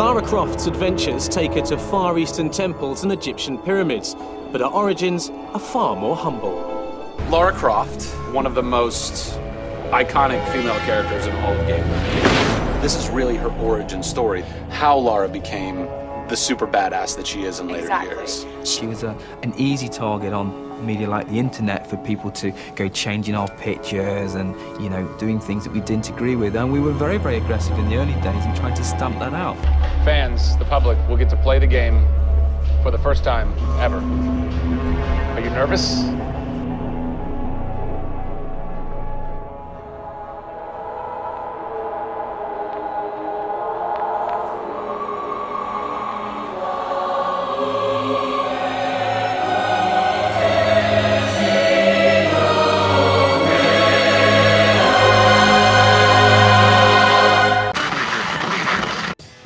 Lara Croft's adventures take her to Far Eastern temples and Egyptian pyramids, but her origins are far more humble. Lara Croft, one of the most iconic female characters in all of gaming. This is really her origin story, how Lara became the super badass that she is in later years. She was an easy target on media like the internet for people to go changing our pictures and, you know, doing things that we didn't agree with. And we were very, very aggressive in the early days in trying to stamp that out. Fans, the public, will get to play the game for the first time ever. Are you nervous?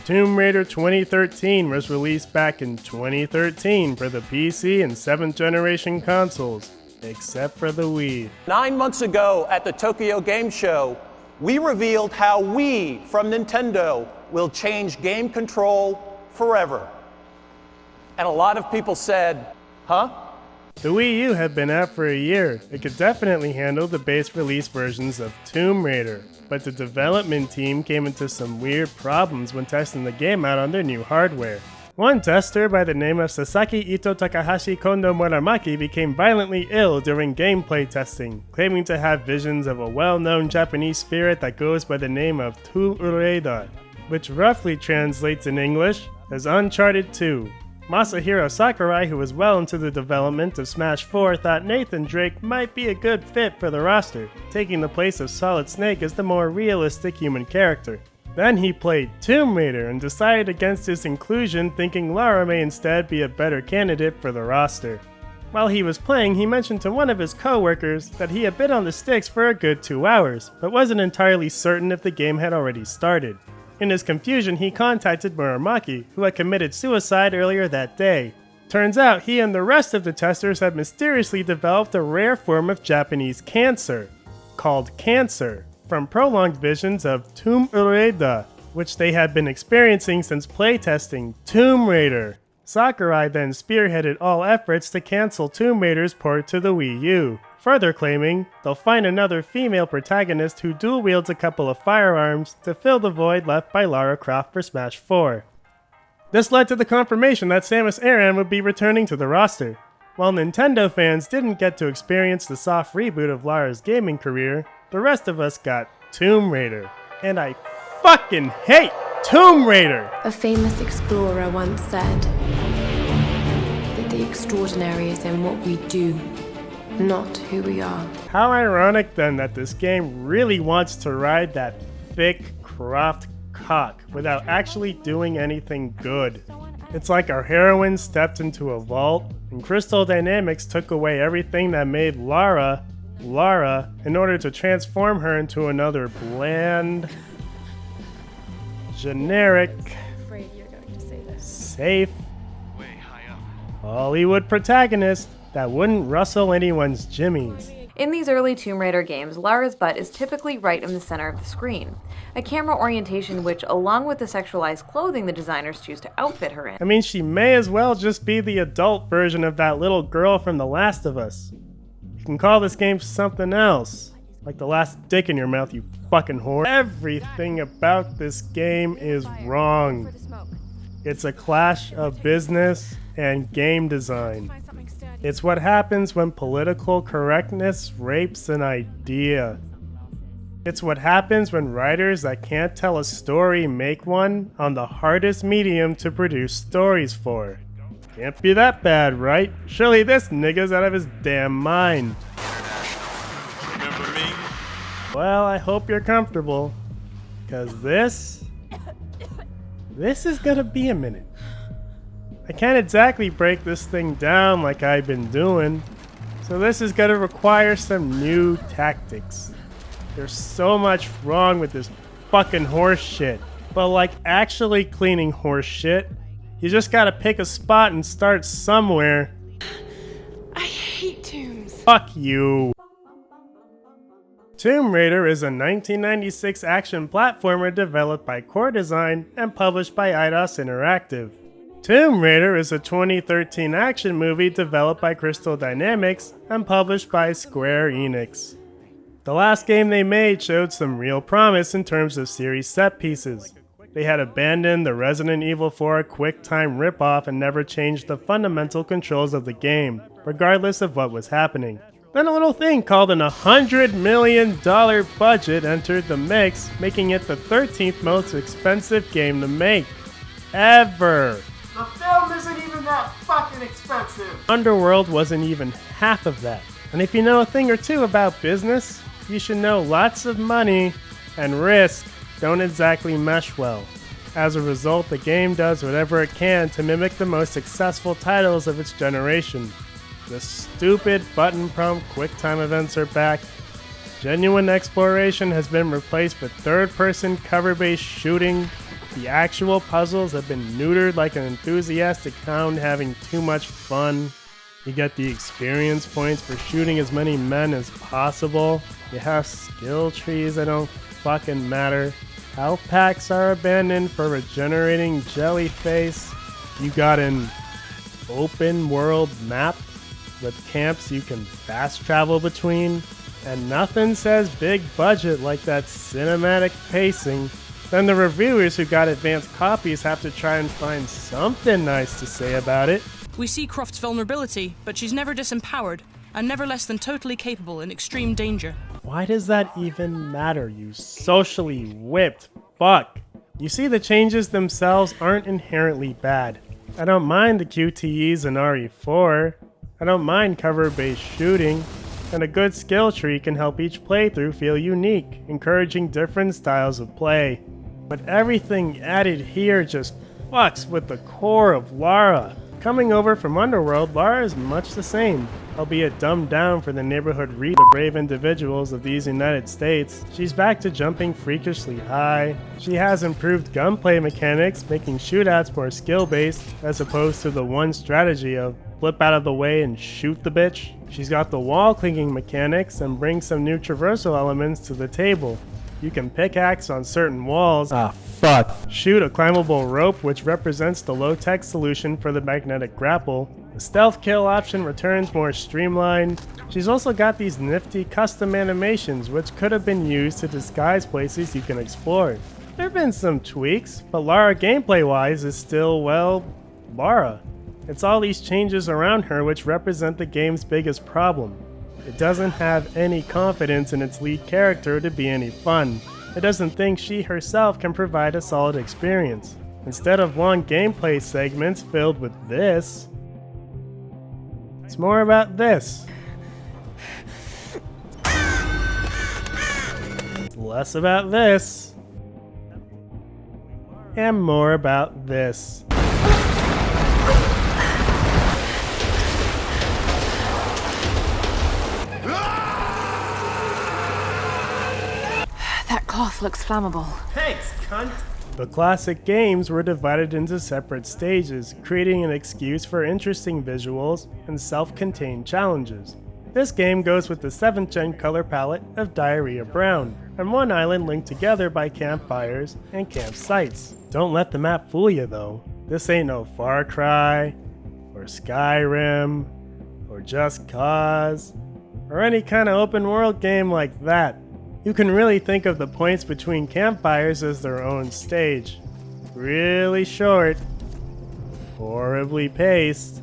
Tomb Raider 2013 was released back in 2013 for the PC and 7th generation consoles, except for the Wii. 9 months ago at the Tokyo Game Show, we revealed how we, from Nintendo, will change game control forever. And a lot of people said, huh? The Wii U had been out for a year. It could definitely handle the base release versions of Tomb Raider, but the development team came into some weird problems when testing the game out on their new hardware. One tester by the name of Sasaki Ito Takahashi Kondo Muramaki became violently ill during gameplay testing, claiming to have visions of a well-known Japanese spirit that goes by the name of Tomb Raider, which roughly translates in English as Uncharted 2. Masahiro Sakurai, who was well into the development of Smash 4, thought Nathan Drake might be a good fit for the roster, taking the place of Solid Snake as the more realistic human character. Then he played Tomb Raider and decided against his inclusion, thinking Lara may instead be a better candidate for the roster. While he was playing, he mentioned to one of his co-workers that he had been on the sticks for a good 2 hours, but wasn't entirely certain if the game had already started. In his confusion, he contacted Muramaki, who had committed suicide earlier that day. Turns out he and the rest of the testers had mysteriously developed a rare form of Japanese cancer, called cancer, from prolonged visions of Tomb Raider, which they had been experiencing since playtesting Tomb Raider. Sakurai then spearheaded all efforts to cancel Tomb Raider's port to the Wii U, further claiming they'll find another female protagonist who dual wields a couple of firearms to fill the void left by Lara Croft for Smash 4. This led to the confirmation that Samus Aran would be returning to the roster. While Nintendo fans didn't get to experience the soft reboot of Lara's gaming career, the rest of us got Tomb Raider. And I fucking hate Tomb Raider! A famous explorer once said that the extraordinary is in what we do, not who we are. How ironic then that this game really wants to ride that thick Croft cock without actually doing anything good. It's like our heroine stepped into a vault and Crystal Dynamics took away everything that made Lara in order to transform her into another bland, generic, Afraid you're going to say this. safe Hollywood protagonist that wouldn't rustle anyone's jimmies. In these early Tomb Raider games, Lara's butt is typically right in the center of the screen, a camera orientation which, along with the sexualized clothing the designers choose to outfit her in. I mean, she may as well just be the adult version of that little girl from The Last of Us. You can call this game something else, like the last dick in your mouth, you fucking whore. Everything about this game is wrong. It's a clash of business and game design. It's what happens when political correctness rapes an idea. It's what happens when writers that can't tell a story make one on the hardest medium to produce stories for. Can't be that bad, right? Surely this nigga's out of his damn mind. Remember me? Well, I hope you're comfortable, cause this is gonna be a minute. I can't exactly break this thing down like I've been doing, so this is gonna require some new tactics. There's so much wrong with this fucking horse shit, but like actually cleaning horse shit, you just gotta pick a spot and start somewhere. I hate tombs. Fuck you. Tomb Raider is a 1996 action platformer developed by Core Design and published by Eidos Interactive. Tomb Raider is a 2013 action movie developed by Crystal Dynamics and published by Square Enix. The last game they made showed some real promise in terms of series set pieces. They had abandoned the Resident Evil 4 QuickTime ripoff and never changed the fundamental controls of the game, regardless of what was happening. Then a little thing called an $100 million budget entered the mix, making it the 13th most expensive game to make. Ever. The film isn't even that fucking expensive. Underworld wasn't even half of that. And if you know a thing or two about business, you should know lots of money and risk don't exactly mesh well. As a result, the game does whatever it can to mimic the most successful titles of its generation. The stupid button prompt QuickTime events are back. Genuine exploration has been replaced with third-person cover-based shooting. The actual puzzles have been neutered like an enthusiastic hound having too much fun. You get the experience points for shooting as many men as possible. You have skill trees that don't fucking matter. Health packs are abandoned for regenerating jellyface. You got an open world map with camps you can fast travel between, and nothing says big budget like that cinematic pacing. Then the reviewers who got advanced copies have to try and find something nice to say about it. We see Croft's vulnerability, but she's never disempowered, and never less than totally capable in extreme danger. Why does that even matter, you socially whipped fuck? You see, the changes themselves aren't inherently bad. I don't mind the QTEs in RE4. I don't mind cover-based shooting, and a good skill tree can help each playthrough feel unique, encouraging different styles of play. But everything added here just fucks with the core of Lara. Coming over from Underworld, Lara is much the same, albeit dumbed down for the neighborhood read the brave individuals of these United States. She's back to jumping freakishly high. She has improved gunplay mechanics, making shootouts more skill-based, as opposed to the one strategy of flip out of the way and shoot the bitch. She's got the wall clinging mechanics and brings some new traversal elements to the table. You can pickaxe on certain walls, shoot a climbable rope which represents the low-tech solution for the magnetic grapple. The stealth kill option returns more streamlined. She's also got these nifty custom animations which could have been used to disguise places you can explore. There have been some tweaks, but Lara gameplay-wise is still, well, Lara. It's all these changes around her which represent the game's biggest problem. It doesn't have any confidence in its lead character to be any fun. It doesn't think she herself can provide a solid experience. Instead of long gameplay segments filled with this, it's more about this. It's less about this, and more about this. That cloth looks flammable. Thanks, cunt. The classic games were divided into separate stages, creating an excuse for interesting visuals and self-contained challenges. This game goes with the 7th gen color palette of Diarrhea Brown, and one island linked together by campfires and campsites. Don't let the map fool you though. This ain't no Far Cry, or Skyrim, or Just Cause, or any kind of open world game like that. You can really think of the points between campfires as their own stage. Really short, horribly paced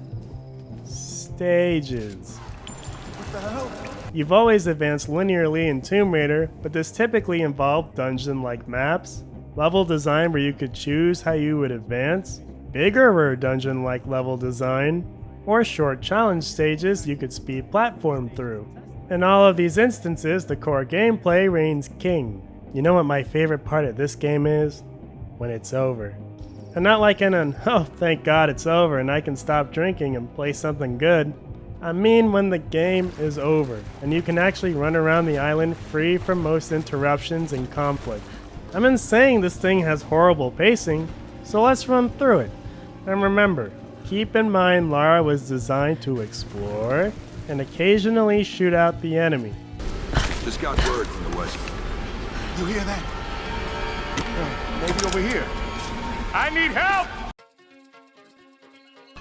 stages. What the hell? You've always advanced linearly in Tomb Raider, but this typically involved dungeon-like maps, level design where you could choose how you would advance, bigger dungeon-like level design, or short challenge stages you could speed platform through. In all of these instances, the core gameplay reigns king. You know what my favorite part of this game is? When it's over. And not like in an, oh thank God it's over and I can stop drinking and play something good. I mean when the game is over, and you can actually run around the island free from most interruptions and conflict. I'm in saying this thing has horrible pacing, so let's run through it. And remember, keep in mind Lara was designed to explore and occasionally shoot out the enemy. Just got word from the west. You hear that? Maybe over here. I need help!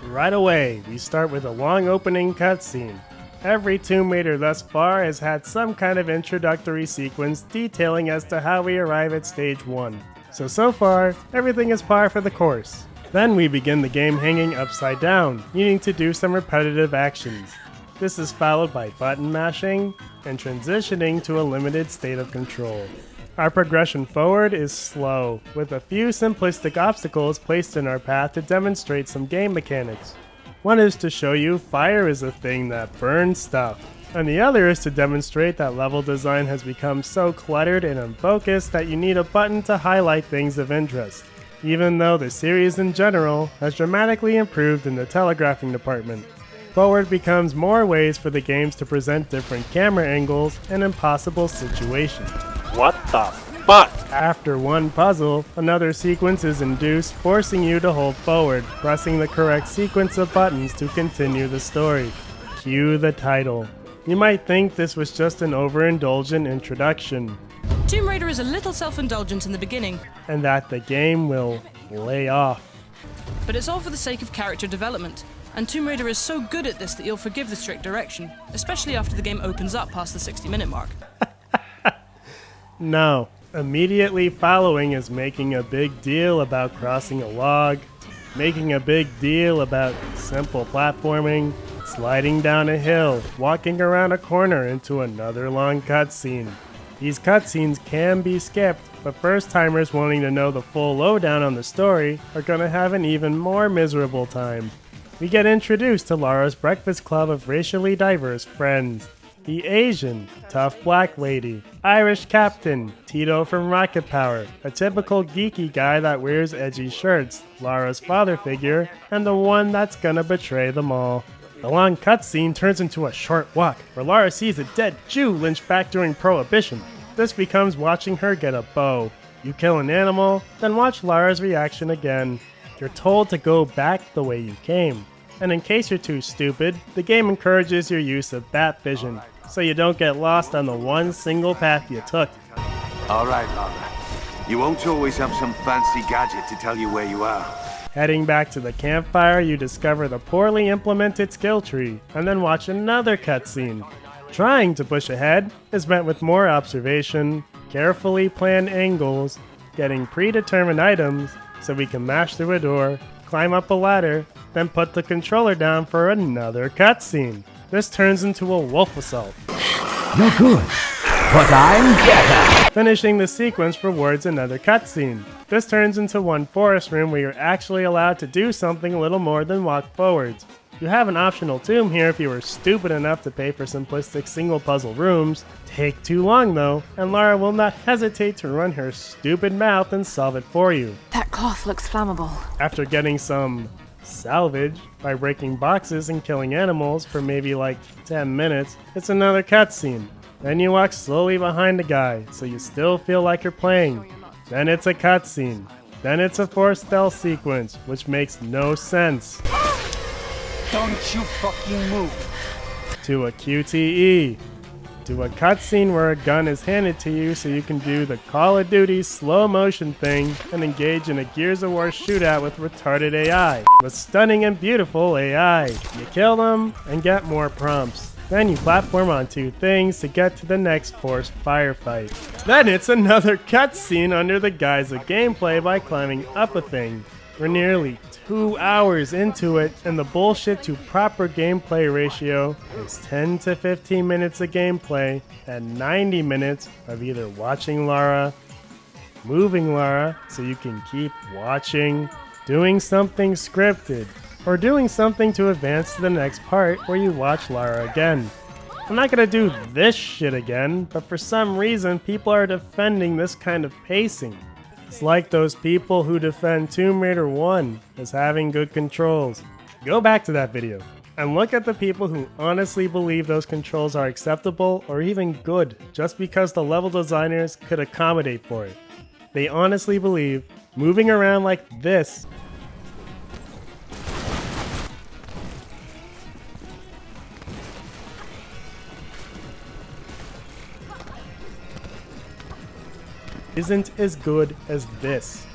Right away, we start with a long opening cutscene. Every Tomb Raider thus far has had some kind of introductory sequence detailing as to how we arrive at stage 1. So far, everything is par for the course. Then we begin the game hanging upside down, needing to do some repetitive actions. This is followed by button mashing and transitioning to a limited state of control. Our progression forward is slow, with a few simplistic obstacles placed in our path to demonstrate some game mechanics. One is to show you fire is a thing that burns stuff, and the other is to demonstrate that level design has become so cluttered and unfocused that you need a button to highlight things of interest, even though the series in general has dramatically improved in the telegraphing department. Forward becomes more ways for the games to present different camera angles and impossible situations. What the fuck? After one puzzle, another sequence is induced, forcing you to hold forward, pressing the correct sequence of buttons to continue the story. Cue the title. You might think this was just an overindulgent introduction, Tomb Raider is a little self-indulgent in the beginning, and that the game will lay off. but it's all for the sake of character development. And Tomb Raider is so good at this that you'll forgive the strict direction, especially after the game opens up past the 60-minute mark. No. Immediately following is making a big deal about crossing a log, making a big deal about simple platforming, sliding down a hill, walking around a corner into another long cutscene. These cutscenes can be skipped, but first-timers wanting to know the full lowdown on the story are gonna have an even more miserable time. We get introduced to Lara's breakfast club of racially diverse friends. The Asian, tough black lady, Irish captain, Tito from Rocket Power, a typical geeky guy that wears edgy shirts, Lara's father figure, and the one that's gonna betray them all. The long cutscene turns into a short walk, where Lara sees a dead Jew lynched back during Prohibition. This becomes watching her get a bow. You kill an animal, then watch Lara's reaction again. You're told to go back the way you came. And in case you're too stupid, the game encourages your use of bat vision, so you don't get lost on the one single path you took. All right, Lara. You won't always have some fancy gadget to tell you where you are. Heading back to the campfire, you discover the poorly implemented skill tree, and then watch another cutscene. Trying to push ahead is met with more observation, carefully planned angles, getting predetermined items so we can mash through a door, climb up a ladder, then put the controller down for another cutscene. This turns into a wolf assault. You're good, but I'm better. Finishing the sequence rewards another cutscene. This turns into one forest room where you're actually allowed to do something a little more than walk forwards. You have an optional tomb here if you were stupid enough to pay for simplistic single puzzle rooms. Take too long though, and Lara will not hesitate to run her stupid mouth and solve it for you. That cloth looks flammable. After getting some salvage by breaking boxes and killing animals for maybe like 10 minutes, it's another cutscene. Then you walk slowly behind the guy, so you still feel like you're playing. Then it's a cutscene. Then it's a forced stealth sequence, which makes no sense. Don't you fucking move. To a QTE. To a cutscene where a gun is handed to you so you can do the Call of Duty slow motion thing and engage in a Gears of War shootout with retarded AI. With stunning and beautiful AI. You kill them and get more prompts. Then you platform on two things to get to the next forced firefight. Then it's another cutscene under the guise of gameplay by climbing up a thing. We're nearly 2 hours into it, and the bullshit to proper gameplay ratio is 10 to 15 minutes of gameplay and 90 minutes of either watching Lara, moving Lara so you can keep watching, doing something scripted, or doing something to advance to the next part where you watch Lara again. I'm not gonna do this shit again, but for some reason people are defending this kind of pacing. It's like those people who defend Tomb Raider 1 as having good controls. Go back to that video and look at the people who honestly believe those controls are acceptable or even good just because the level designers could accommodate for it. They honestly believe moving around like this isn't as good as this.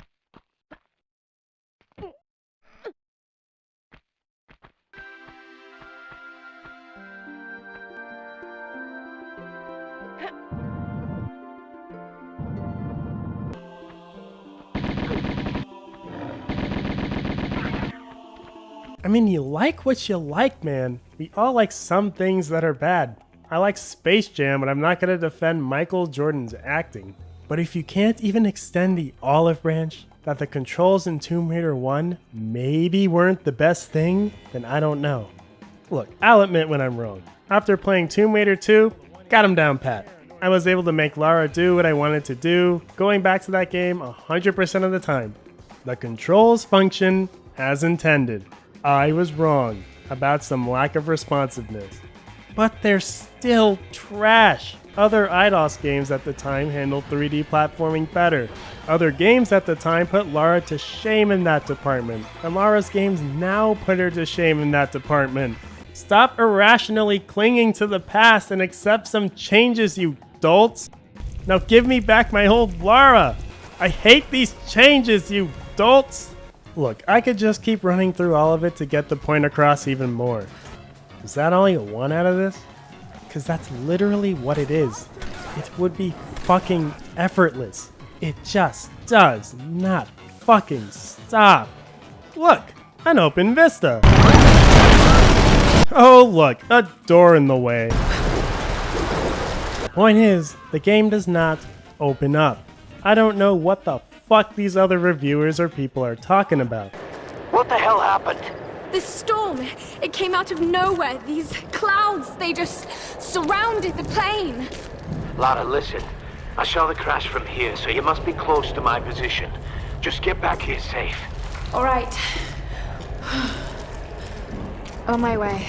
I mean, you like what you like, man. We all like some things that are bad. I like Space Jam, but I'm not gonna defend Michael Jordan's acting. But if you can't even extend the olive branch that the controls in Tomb Raider 1 maybe weren't the best thing, then I don't know. Look, I'll admit when I'm wrong. After playing Tomb Raider 2, got him down pat. I was able to make Lara do what I wanted to do, going back to that game 100% of the time. The controls function as intended. I was wrong about some lack of responsiveness. But they're still trash. Other IDOS games at the time handled 3D platforming better. Other games at the time put Lara to shame in that department, and Lara's games now put her to shame in that department. Stop irrationally clinging to the past and accept some changes, you dolts. Now give me back my old Lara. I hate these changes, you dolts. Look, I could just keep running through all of it to get the point across even more. Is that only a 1 out of this? Because that's literally what it is. It would be fucking effortless. It just does not fucking stop. Look, an open vista. Oh look, a door in the way. The point is, the game does not open up. I don't know what the fuck these other reviewers or people are talking about. What the hell happened? This storm, it came out of nowhere. These clouds, they just surrounded the plane. Lara, listen. I saw the crash from here, so you must be close to my position. Just get back here safe. All right. On my way.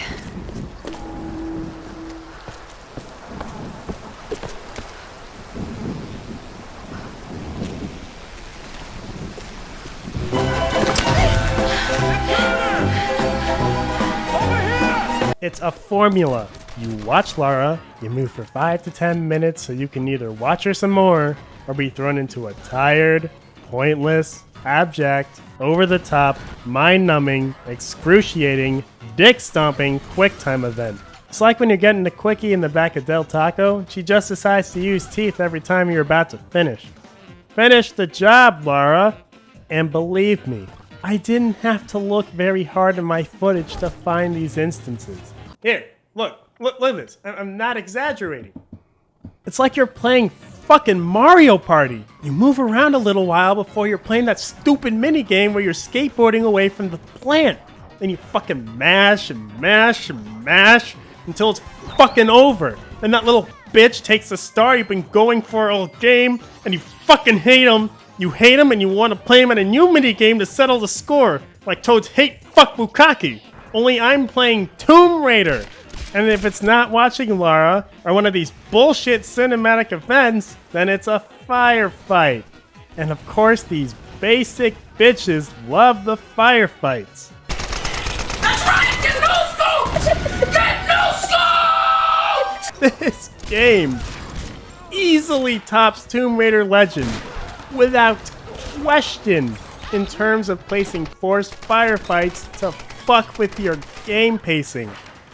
It's a formula. You watch Lara, you move for 5 to 10 minutes so you can either watch her some more or be thrown into a tired, pointless, abject, over-the-top, mind-numbing, excruciating, dick-stomping QuickTime event. It's like when you're getting a quickie in the back of Del Taco, she just decides to use teeth every time you're about to finish. Finish the job, Lara! And believe me, I didn't have to look very hard in my footage to find these instances. Here, look at this. I'm not exaggerating. It's like you're playing fucking Mario Party. You move around a little while before you're playing that stupid minigame where you're skateboarding away from the plant. Then you fucking mash and mash and mash until it's fucking over. Then that little bitch takes the star you've been going for all game and you fucking hate him. You hate him and you want to play him in a new minigame to settle the score. Like Toads hate fuck Bukkake. Only I'm playing Tomb Raider. And if it's not watching Lara or one of these bullshit cinematic events, then it's a firefight. And of course these basic bitches love the firefights. That's right! Get no scoped! Get no scoped! This game easily tops Tomb Raider Legend without question in terms of placing forced firefights to fuck with your game pacing.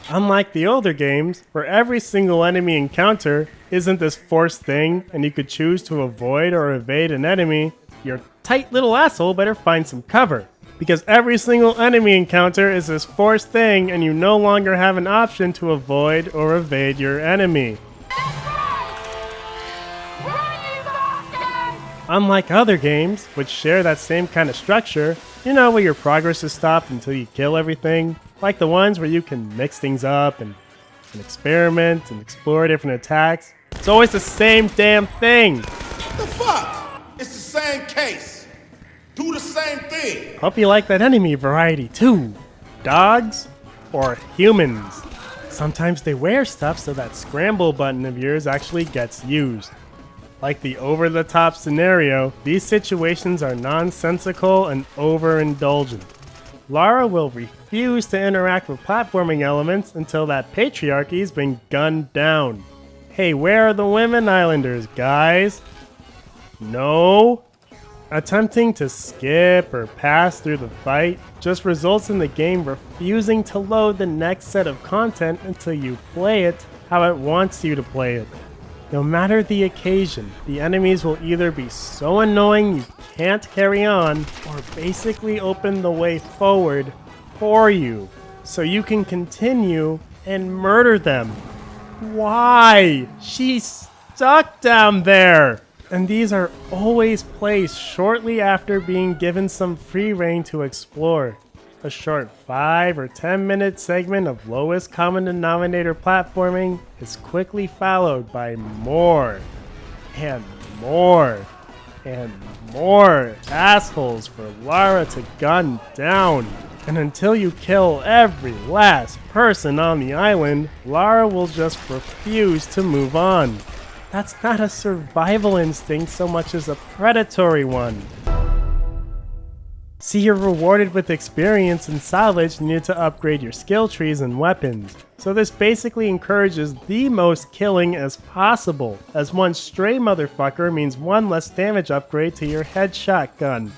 Unlike the older games, where every single enemy encounter isn't this forced thing and you could choose to avoid or evade an enemy, your tight little asshole better find some cover. Because every single enemy encounter is this forced thing and you no longer have an option to avoid or evade your enemy. Unlike other games, which share that same kind of structure, you know where your progress is stopped until you kill everything, like the ones where you can mix things up and experiment and explore different attacks. It's always the same damn thing. The fuck? It's the same case. Do the same thing. Hope you like that enemy variety too. Dogs or humans. Sometimes they wear stuff so that scramble button of yours actually gets used. Like the over-the-top scenario, these situations are nonsensical and overindulgent. Lara will refuse to interact with platforming elements until that patriarchy's been gunned down. Hey, where are the women islanders, guys? No. Attempting to skip or pass through the fight just results in the game refusing to load the next set of content until you play it how it wants you to play it. No matter the occasion, the enemies will either be so annoying you can't carry on, or basically open the way forward for you, so you can continue and murder them. Why? She's stuck down there! And these are always placed shortly after being given some free reign to explore. A short 5 or 10 minute segment of lowest common denominator platforming is quickly followed by more and more and more assholes for Lara to gun down. And until you kill every last person on the island, Lara will just refuse to move on. That's not a survival instinct so much as a predatory one. See, you're rewarded with experience and salvage needed to upgrade your skill trees and weapons. So this basically encourages the most killing as possible, as one stray motherfucker means one less damage upgrade to your headshot gun.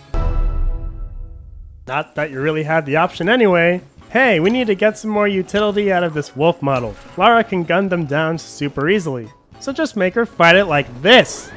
Not that you really had the option anyway. Hey, we need to get some more utility out of this wolf model. Lara can gun them down super easily. So just make her fight it like this.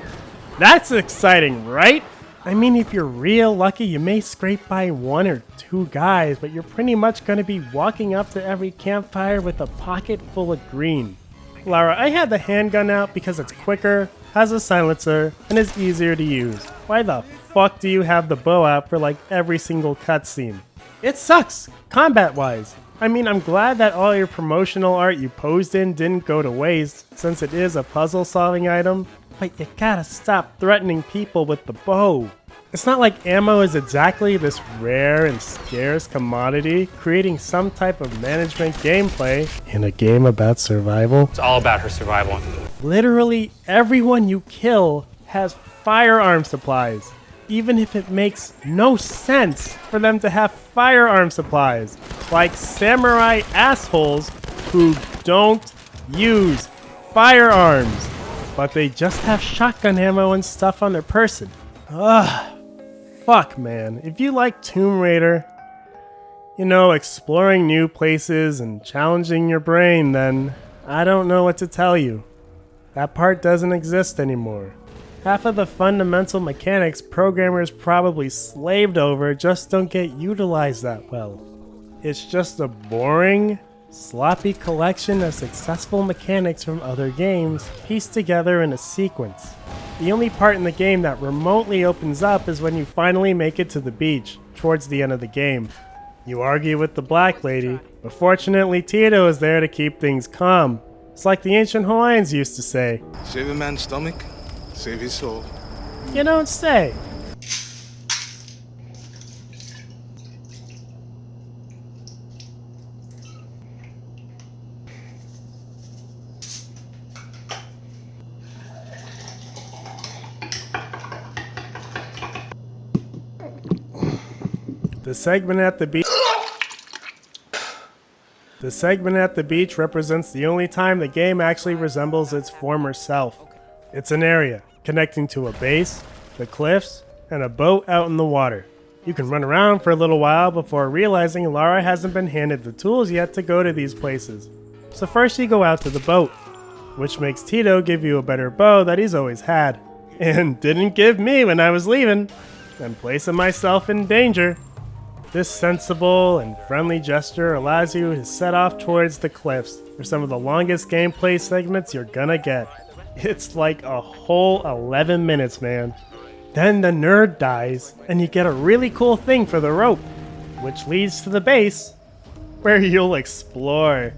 That's exciting, right? I mean, if you're real lucky, you may scrape by 1 or 2 guys, but you're pretty much going to be walking up to every campfire with a pocket full of green. Lara, I had the handgun out because it's quicker, has a silencer, and is easier to use. Why the fuck do you have the bow out for like every single cutscene? It sucks, combat-wise. I mean, I'm glad that all your promotional art you posed in didn't go to waste, since it is a puzzle-solving item, but you gotta stop threatening people with the bow. It's not like ammo is exactly this rare and scarce commodity, creating some type of management gameplay in a game about survival. It's all about her survival. Literally everyone you kill has firearm supplies, even if it makes no sense for them to have firearm supplies, like samurai assholes who don't use firearms, but they just have shotgun ammo and stuff on their person. Ugh. Fuck, man. If you like Tomb Raider, you know, exploring new places and challenging your brain, then I don't know what to tell you. That part doesn't exist anymore. Half of the fundamental mechanics programmers probably slaved over just don't get utilized that well. It's just a boring, sloppy collection of successful mechanics from other games pieced together in a sequence. The only part in the game that remotely opens up is when you finally make it to the beach, towards the end of the game. You argue with the black lady, but fortunately Tito is there to keep things calm. It's like the ancient Hawaiians used to say, "Save a man's stomach, save his soul." You don't say. The segment at the beach represents the only time the game actually resembles its former self. It's an area connecting to a base, the cliffs, and a boat out in the water. You can run around for a little while before realizing Lara hasn't been handed the tools yet to go to these places. So first you go out to the boat, which makes Tito give you a better bow that he's always had, and didn't give me when I was leaving, and placing myself in danger. This sensible and friendly gesture allows you to set off towards the cliffs for some of the longest gameplay segments you're gonna get. It's like a whole 11 minutes, man. Then the nerd dies, and you get a really cool thing for the rope, which leads to the base, where you'll explore.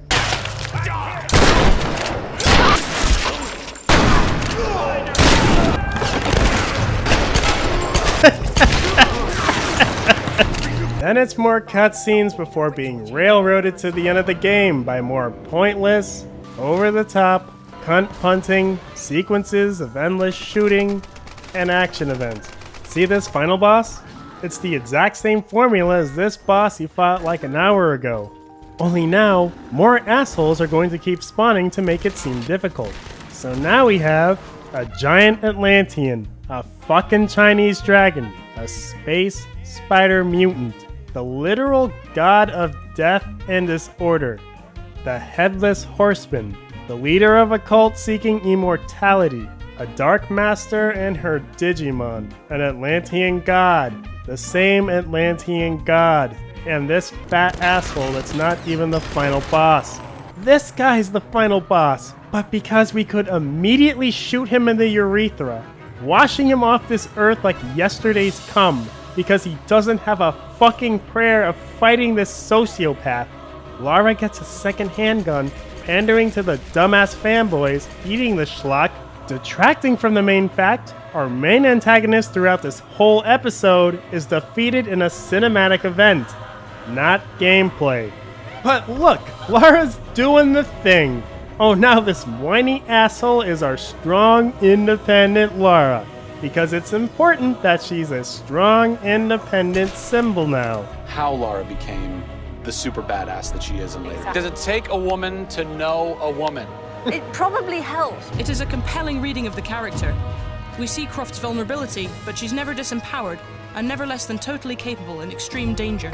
Then it's more cutscenes before being railroaded to the end of the game by more pointless, over-the-top, cunt-punting sequences of endless shooting and action events. See this final boss? It's the exact same formula as this boss you fought like an hour ago. Only now, more assholes are going to keep spawning to make it seem difficult. So now we have A giant Atlantean, a fucking Chinese dragon, a space spider mutant, the literal god of death and disorder, the headless horseman, the leader of a cult seeking immortality, a dark master and her Digimon, an Atlantean god, the same Atlantean god, and this fat asshole that's not even the final boss. This guy's the final boss, but because we could immediately shoot him in the urethra, washing him off this earth like yesterday's cum, because he doesn't have a fucking prayer of fighting this sociopath, Lara gets a second handgun, pandering to the dumbass fanboys, eating the schlock, detracting from the main fact, our main antagonist throughout this whole episode is defeated in a cinematic event, not gameplay. But look, Lara's doing the thing. Oh, now this whiny asshole is our strong, independent Lara, because it's important that she's a strong, independent symbol now. How Lara became the super badass that she is in later. Does it take a woman to know a woman? It probably helps. It is a compelling reading of the character. We see Croft's vulnerability, but she's never disempowered, and never less than totally capable in extreme danger.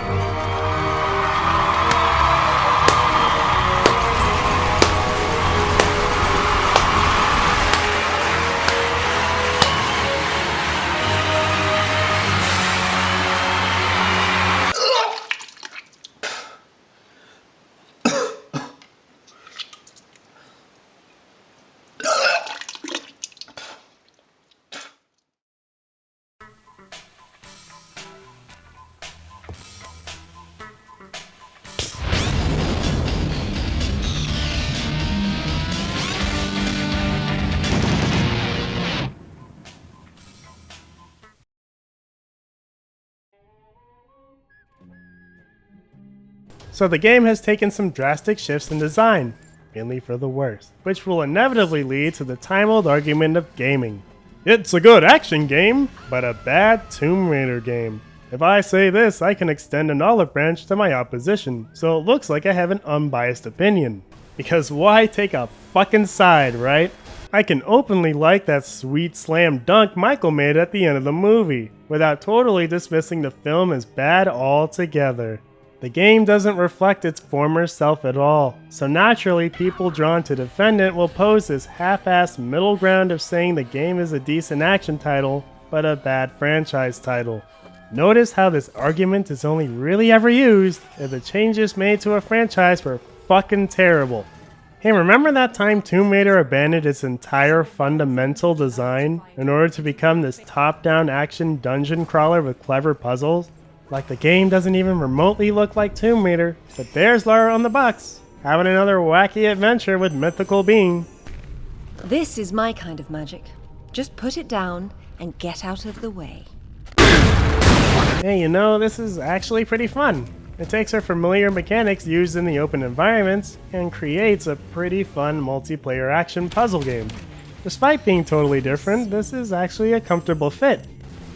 So the game has taken some drastic shifts in design, mainly for the worse, which will inevitably lead to the time-old argument of gaming. It's a good action game, but a bad Tomb Raider game. If I say this, I can extend an olive branch to my opposition, so it looks like I have an unbiased opinion. Because why take a fucking side, right? I can openly like that sweet slam dunk Michael made at the end of the movie, without totally dismissing the film as bad altogether. The game doesn't reflect its former self at all, so naturally people drawn to defend it will pose this half-assed middle ground of saying the game is a decent action title, but a bad franchise title. Notice how this argument is only really ever used if the changes made to a franchise were fucking terrible. Hey, remember that time Tomb Raider abandoned its entire fundamental design in order to become this top-down action dungeon crawler with clever puzzles? Like the game doesn't even remotely look like Tomb Raider, but there's Lara on the box, having another wacky adventure with mythical being. This is my kind of magic. Just put it down and get out of the way. Hey, you know, this is actually pretty fun. It takes our familiar mechanics used in the open environments and creates a pretty fun multiplayer action puzzle game. Despite being totally different, this is actually a comfortable fit.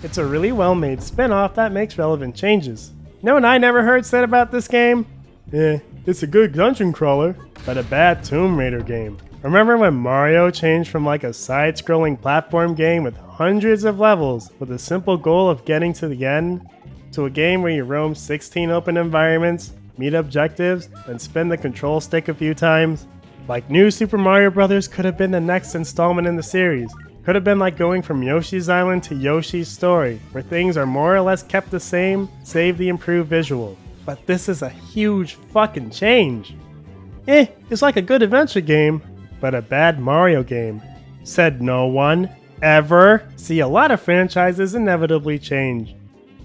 It's a really well-made spin-off that makes relevant changes. You know what I never heard said about this game? It's a good dungeon crawler, but a bad Tomb Raider game. Remember when Mario changed from like a side-scrolling platform game with hundreds of levels with the simple goal of getting to the end, to a game where you roam 16 open environments, meet objectives, and spin the control stick a few times? Like New Super Mario Bros. Could have been the next installment in the series. Could have been like going from Yoshi's Island to Yoshi's Story, where things are more or less kept the same, save the improved visual. But this is a huge fucking change. It's like a good adventure game, but a bad Mario game. Said no one, ever. See, a lot of franchises inevitably change.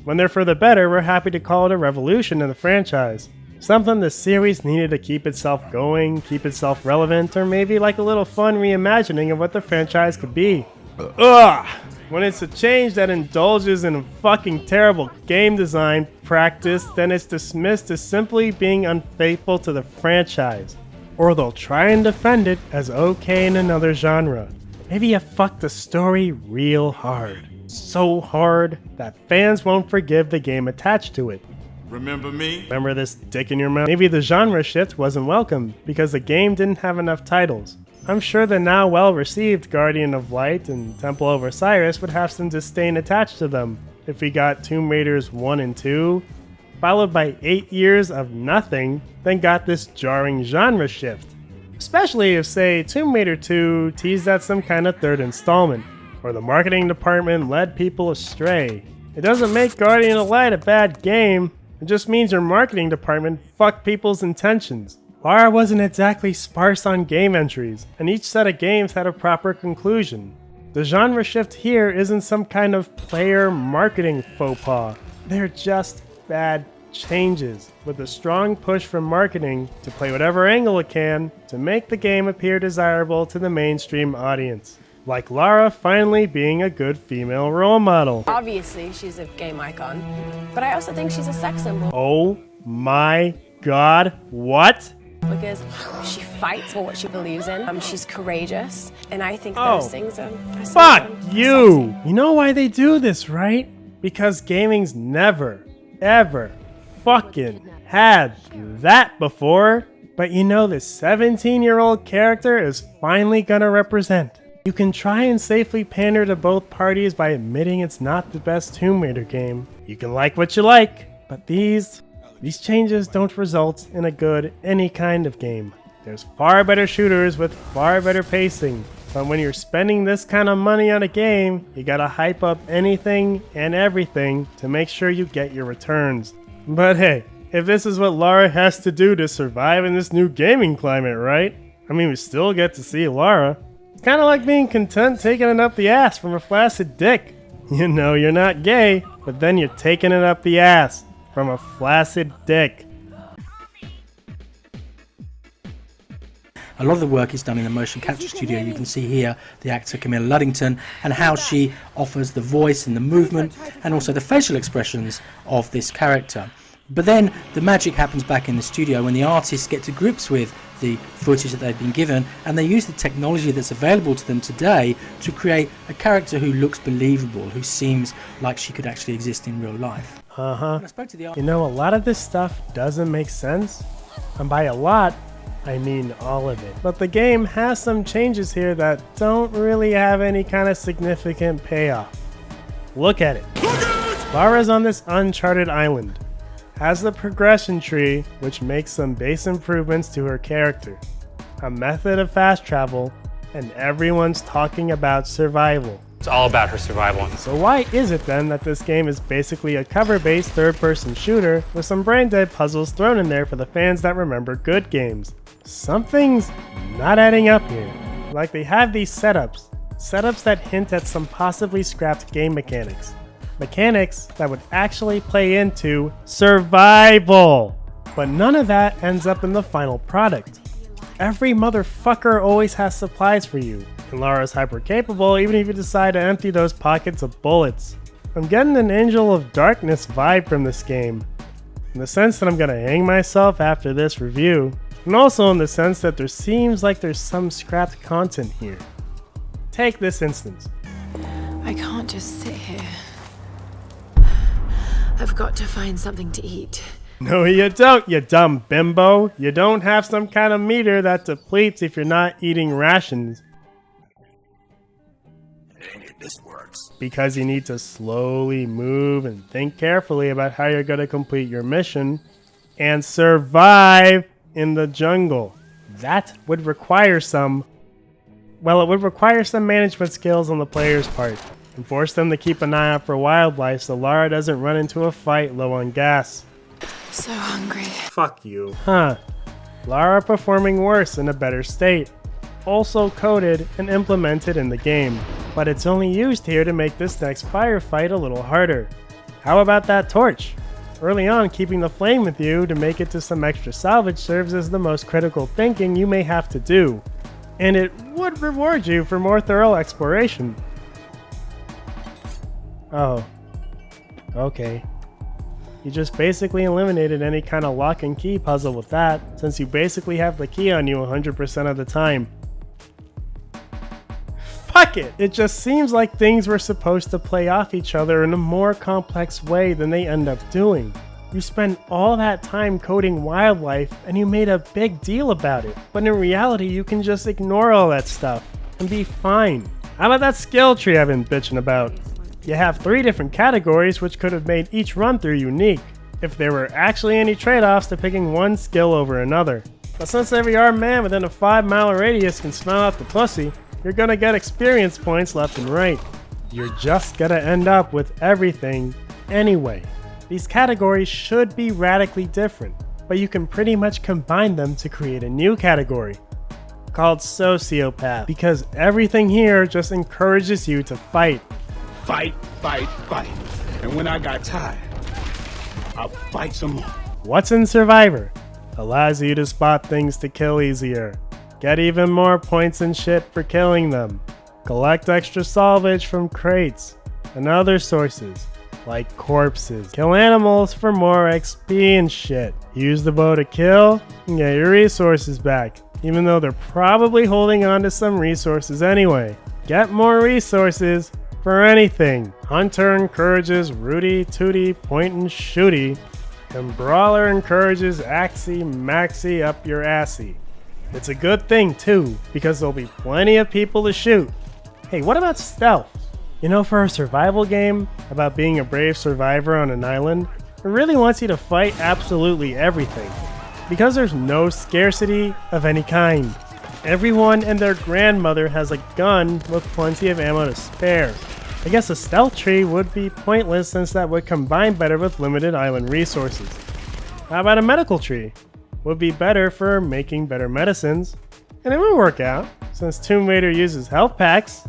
When they're for the better, we're happy to call it a revolution in the franchise. Something the series needed to keep itself going, keep itself relevant, or maybe like a little fun reimagining of what the franchise could be. Ugh! When it's a change that indulges in a fucking terrible game design practice, then it's dismissed as simply being unfaithful to the franchise. Or they'll try and defend it as okay in another genre. Maybe you fucked the story real hard. So hard that fans won't forgive the game attached to it. Remember me? Remember this dick in your mouth? Maybe the genre shift wasn't welcome because the game didn't have enough titles. I'm sure the now well-received Guardian of Light and Temple of Osiris would have some disdain attached to them if we got Tomb Raiders 1 and 2, followed by 8 years of nothing, then got this jarring genre shift. Especially if, say, Tomb Raider 2 teased at some kind of third installment, or the marketing department led people astray. It doesn't make Guardian of Light a bad game, it just means your marketing department fucked people's intentions. Lara wasn't exactly sparse on game entries, and each set of games had a proper conclusion. The genre shift here isn't some kind of player marketing faux pas. They're just bad changes, with a strong push from marketing to play whatever angle it can to make the game appear desirable to the mainstream audience. Like Lara finally being a good female role model. Obviously, she's a game icon, but I also think she's a sex symbol. Oh my god, what? Because she fights for what she believes in. She's courageous, and I think those things are fuck you! Sexy. You know why they do this, right? Because gaming's never, ever fucking had that before. But you know this 17-year-old character is finally gonna represent. You can try and safely pander to both parties by admitting it's not the best Tomb Raider game. You can like what you like, but these changes don't result in a good any kind of game. There's far better shooters with far better pacing, but when you're spending this kind of money on a game, you gotta hype up anything and everything to make sure you get your returns. But hey, if this is what Lara has to do to survive in this new gaming climate, right? I mean, we still get to see Lara. It's kinda like being content taking it up the ass from a flaccid dick. You know you're not gay, but then you're taking it up the ass from a flaccid dick. A lot of the work is done in the motion capture studio. You can see here the actor Camilla Luddington and how she offers the voice and the movement and also the facial expressions of this character. But then the magic happens back in the studio when the artists get to grips with the footage that they've been given, and they use the technology that's available to them today to create a character who looks believable, who seems like she could actually exist in real life. You know, a lot of this stuff doesn't make sense, and by a lot, I mean all of it. But the game has some changes here that don't really have any kind of significant payoff. Look at it. Lara's on this uncharted island, has the progression tree, which makes some base improvements to her character, a method of fast travel, and everyone's talking about survival. It's all about her survival. So why is it then that this game is basically a cover-based third-person shooter with some brain-dead puzzles thrown in there for the fans that remember good games? Something's not adding up here. Like they have these setups that hint at some possibly scrapped game mechanics. Mechanics that would actually play into survival. But none of that ends up in the final product. Every motherfucker always has supplies for you, and Lara's hyper capable even if you decide to empty those pockets of bullets. I'm getting an Angel of Darkness vibe from this game, in the sense that I'm gonna hang myself after this review, and also in the sense that there seems like there's some scrapped content here. Take this instance. I can't just sit here. I've got to find something to eat. No, you don't, you dumb bimbo. You don't have some kind of meter that depletes if you're not eating rations. This works. Because you need to slowly move and think carefully about how you're going to complete your mission and survive in the jungle. That would require some management skills on the player's part, and force them to keep an eye out for wildlife so Lara doesn't run into a fight low on gas. So hungry. Fuck you. Huh. Lara performing worse in a better state. Also coded and implemented in the game, but it's only used here to make this next firefight a little harder. How about that torch? Early on, keeping the flame with you to make it to some extra salvage serves as the most critical thinking you may have to do, and it would reward you for more thorough exploration. Oh. Okay. You just basically eliminated any kind of lock and key puzzle with that, since you basically have the key on you 100% of the time. Fuck it! It just seems like things were supposed to play off each other in a more complex way than they end up doing. You spend all that time coding wildlife and you made a big deal about it. But in reality, you can just ignore all that stuff and be fine. How about that skill tree I've been bitching about? You have 3 different categories which could have made each run-through unique, if there were actually any trade-offs to picking one skill over another. But since every armed man within a 5-mile radius can smell out the pussy, you're gonna get experience points left and right. You're just gonna end up with everything anyway. These categories should be radically different, but you can pretty much combine them to create a new category called Sociopath, because everything here just encourages you to fight. Fight, fight, fight. And when I got tired, I'll fight some more. What's in Survivor? Allows you to spot things to kill easier. Get even more points and shit for killing them. Collect extra salvage from crates and other sources, like corpses. Kill animals for more XP and shit. Use the bow to kill and get your resources back, even though they're probably holding on to some resources anyway. Get more resources for anything. Hunter encourages Rudy Tooty point and shooty, and Brawler encourages Axie Maxie up your assy. It's a good thing too, because there'll be plenty of people to shoot. Hey, what about stealth? You know, for a survival game about being a brave survivor on an island, it really wants you to fight absolutely everything, because there's no scarcity of any kind. Everyone and their grandmother has a gun with plenty of ammo to spare. I guess a stealth tree would be pointless since that would combine better with limited island resources. How about a medical tree? Would be better for making better medicines, and it would work out since Tomb Raider uses health packs,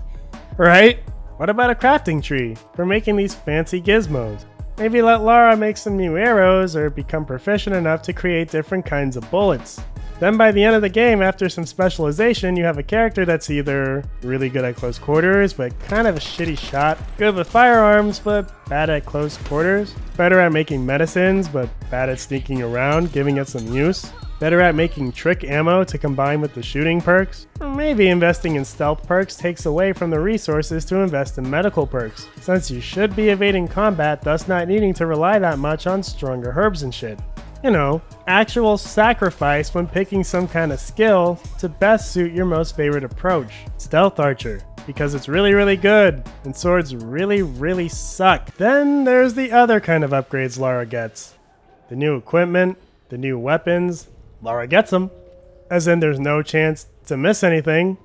right? What about a crafting tree for making these fancy gizmos? Maybe let Lara make some new arrows or become proficient enough to create different kinds of bullets. Then by the end of the game, after some specialization, you have a character that's either really good at close quarters, but kind of a shitty shot, good with firearms, but bad at close quarters, better at making medicines, but bad at sneaking around, giving it some use, better at making trick ammo to combine with the shooting perks, or maybe investing in stealth perks takes away from the resources to invest in medical perks, since you should be evading combat, thus not needing to rely that much on stronger herbs and shit. You know, actual sacrifice when picking some kind of skill to best suit your most favorite approach. Stealth Archer, because it's really good, and swords really suck. Then there's the other kind of upgrades Lara gets. The new equipment, the new weapons, Lara gets them. As in there's no chance to miss anything.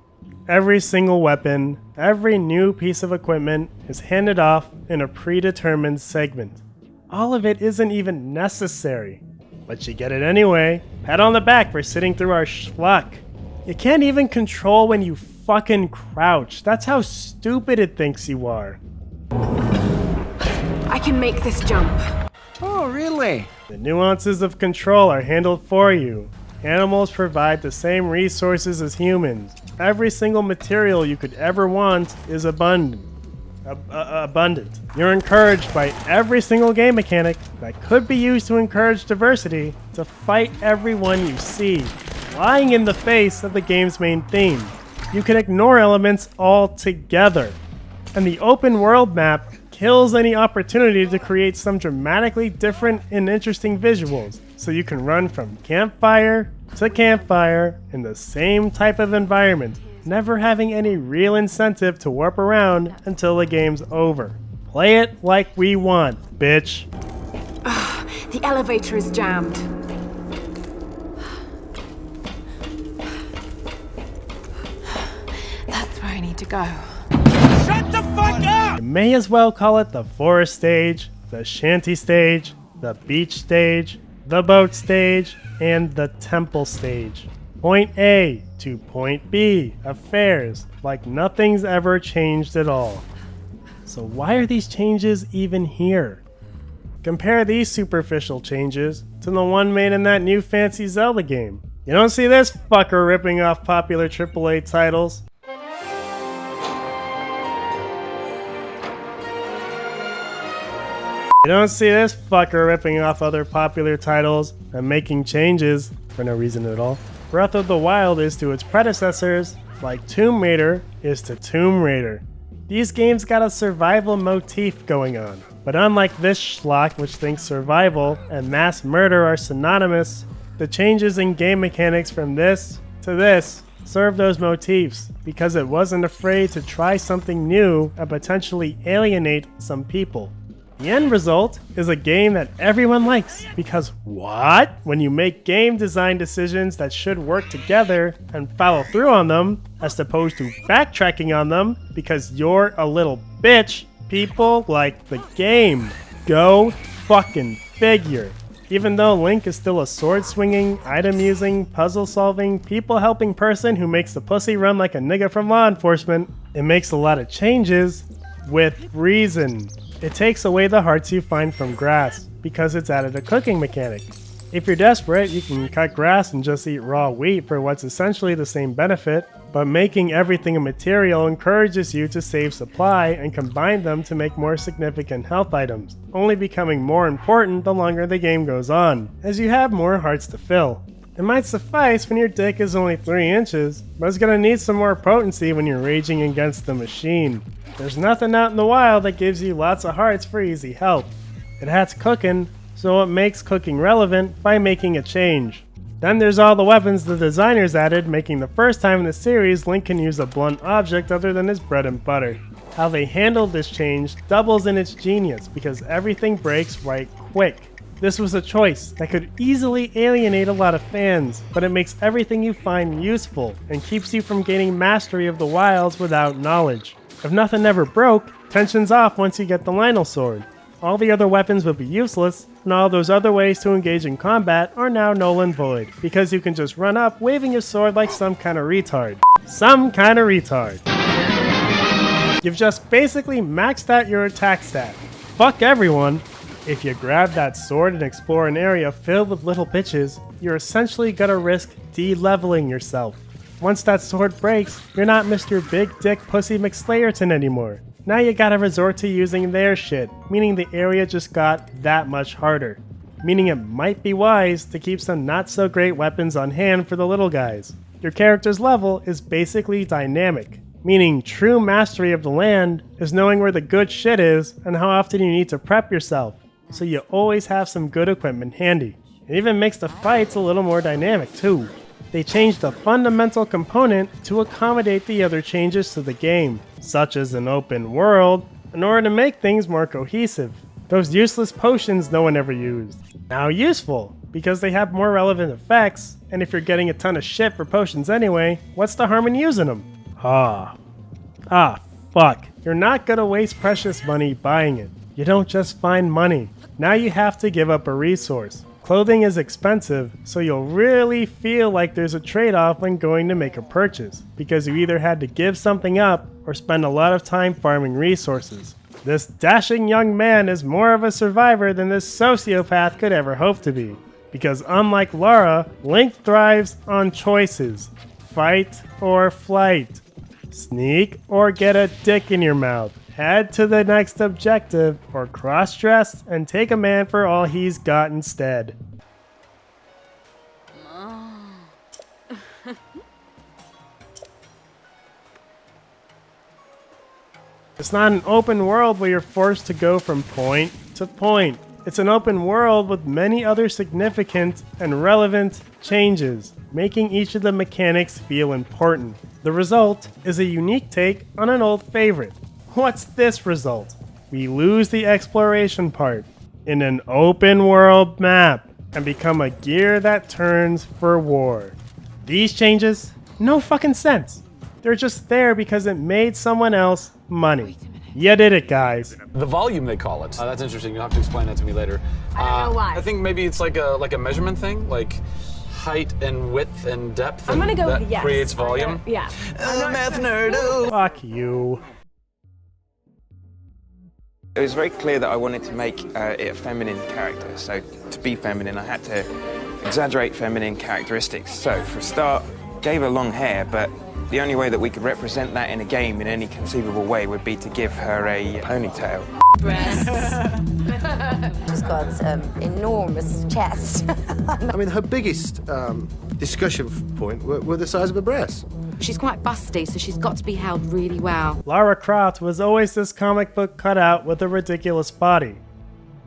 Every single weapon, every new piece of equipment is handed off in a predetermined segment. All of it isn't even necessary. But you get it anyway. Pat on the back for sitting through our schluck. You can't even control when you fucking crouch. That's how stupid it thinks you are. I can make this jump. Oh, really? The nuances of control are handled for you. Animals provide the same resources as humans. Every single material you could ever want is abundant. You're encouraged by every single game mechanic that could be used to encourage diversity to fight everyone you see, flying in the face of the game's main theme. You can ignore elements altogether, and the open world map kills any opportunity to create some dramatically different and interesting visuals, so you can run from campfire to campfire in the same type of environment, never having any real incentive to warp around until the game's over. Play it like we want, bitch. The elevator is jammed. That's where I need to go. Shut the fuck up! You may as well call it the forest stage, the shanty stage, the beach stage, the boat stage, and the temple stage. Point A to point B, affairs like nothing's ever changed at all. So why are these changes even here? Compare these superficial changes to the one made in that new fancy Zelda game. You don't see this fucker ripping off popular AAA titles. You don't see this fucker ripping off other popular titles and making changes for no reason at all. Breath of the Wild is to its predecessors, like Tomb Raider is to Tomb Raider. These games got a survival motif going on. But unlike this schlock which thinks survival and mass murder are synonymous, the changes in game mechanics from this to this serve those motifs because it wasn't afraid to try something new and potentially alienate some people. The end result is a game that everyone likes because what? When you make game design decisions that should work together and follow through on them, as opposed to backtracking on them because you're a little bitch, people like the game. Go fucking figure. Even though Link is still a sword-swinging, item-using, puzzle-solving, people-helping person who makes the pussy run like a nigga from law enforcement, it makes a lot of changes with reason. It takes away the hearts you find from grass, because it's added a cooking mechanic. If you're desperate, you can cut grass and just eat raw wheat for what's essentially the same benefit, but making everything a material encourages you to save supply and combine them to make more significant health items, only becoming more important the longer the game goes on, as you have more hearts to fill. It might suffice when your dick is only 3 inches, but it's gonna need some more potency when you're raging against the machine. There's nothing out in the wild that gives you lots of hearts for easy health. It has cooking, so it makes cooking relevant by making a change. Then there's all the weapons the designers added, making the first time in the series Link can use a blunt object other than his bread and butter. How they handled this change doubles in its genius because everything breaks right quick. This was a choice that could easily alienate a lot of fans, but it makes everything you find useful and keeps you from gaining mastery of the wilds without knowledge. If nothing ever broke, tension's off once you get the Lionel Sword. All the other weapons would be useless, and all those other ways to engage in combat are now null and void, because you can just run up waving your sword like some kind of retard. Some kind of retard. You've just basically maxed out your attack stat. Fuck everyone. If you grab that sword and explore an area filled with little bitches, you're essentially gonna risk de-leveling yourself. Once that sword breaks, you're not Mr. Big Dick Pussy McSlayerton anymore. Now you gotta resort to using their shit, meaning the area just got that much harder. Meaning it might be wise to keep some not so great weapons on hand for the little guys. Your character's level is basically dynamic, meaning true mastery of the land is knowing where the good shit is and how often you need to prep yourself, so you always have some good equipment handy. It even makes the fights a little more dynamic too. They changed the fundamental component to accommodate the other changes to the game, such as an open world, in order to make things more cohesive. Those useless potions no one ever used. Now useful, because they have more relevant effects, and if you're getting a ton of shit for potions anyway, what's the harm in using them? Fuck. You're not gonna waste precious money buying it. You don't just find money. Now you have to give up a resource. Clothing is expensive, so you'll really feel like there's a trade-off when going to make a purchase, because you either had to give something up or spend a lot of time farming resources. This dashing young man is more of a survivor than this sociopath could ever hope to be, because unlike Lara, Link thrives on choices. Fight or flight. Sneak or get a dick in your mouth. Head to the next objective, or cross-dress and take a man for all he's got instead. It's not an open world where you're forced to go from point to point. It's an open world with many other significant and relevant changes, making each of the mechanics feel important. The result is a unique take on an old favorite. What's this result? We lose the exploration part in an open world map and become a gear that turns for war. These changes? No fucking sense. They're just there because it made someone else money. You did it, guys. The volume, they call it. That's interesting. You'll have to explain that to me later. I don't know why. I think maybe it's like a measurement thing, like height and width and depth. I'm gonna go that with yes. creates volume. Yeah. Math nerd. Fuck you. It was very clear that I wanted to make it a feminine character. So to be feminine, I had to exaggerate feminine characteristics. So for a start, gave her long hair, but the only way that we could represent that in a game in any conceivable way would be to give her a ponytail. Breasts. She's got enormous chest. I mean, her biggest discussion point were the size of her breasts. She's quite busty, so she's got to be held really well. Lara Croft was always this comic book cutout with a ridiculous body.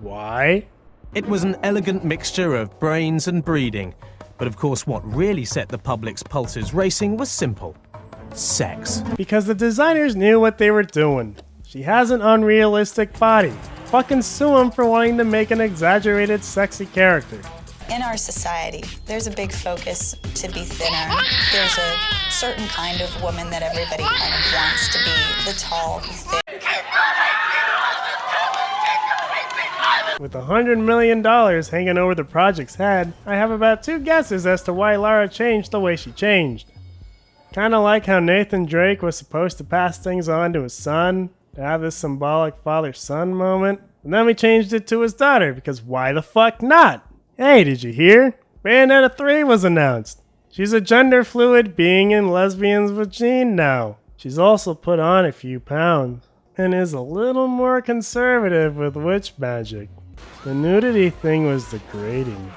Why? It was an elegant mixture of brains and breeding. But of course, what really set the public's pulses racing was simple. Sex. Because the designers knew what they were doing. She has an unrealistic body. Fucking sue them for wanting to make an exaggerated, sexy character. In our society, there's a big focus to be thinner. There's a certain kind of woman that everybody kind of wants to be, the tall, thin. With $100 million hanging over the project's head, I have about 2 guesses as to why Lara changed the way she changed. Kinda like how Nathan Drake was supposed to pass things on to his son, to have this symbolic father-son moment, and then we changed it to his daughter, because why the fuck not? Hey, did you hear? Bayonetta 3 was announced. She's a gender-fluid being in lesbian's vagina now. She's also put on a few pounds, and is a little more conservative with witch magic. The nudity thing was degrading.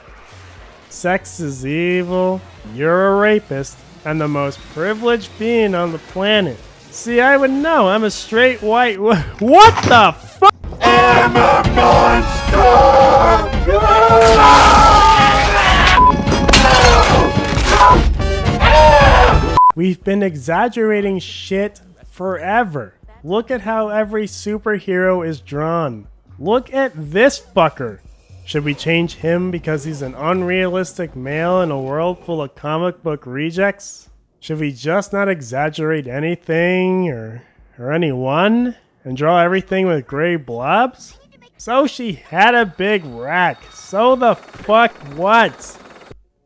Sex is evil, you're a rapist, and the most privileged being on the planet. See, I would know, I'm a straight white what the fuck? I'm a monster! We've been exaggerating shit forever. Look at how every superhero is drawn. Look at this fucker. Should we change him because he's an unrealistic male in a world full of comic book rejects? Should we just not exaggerate anything or anyone and draw everything with gray blobs? So she had a big rack. So the fuck what?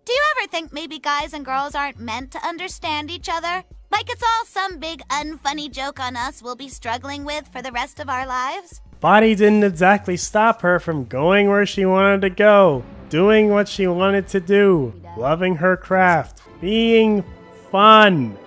Do you ever think maybe guys and girls aren't meant to understand each other? Like it's all some big unfunny joke on us we'll be struggling with for the rest of our lives? Body didn't exactly stop her from going where she wanted to go, doing what she wanted to do, loving her craft, being fun.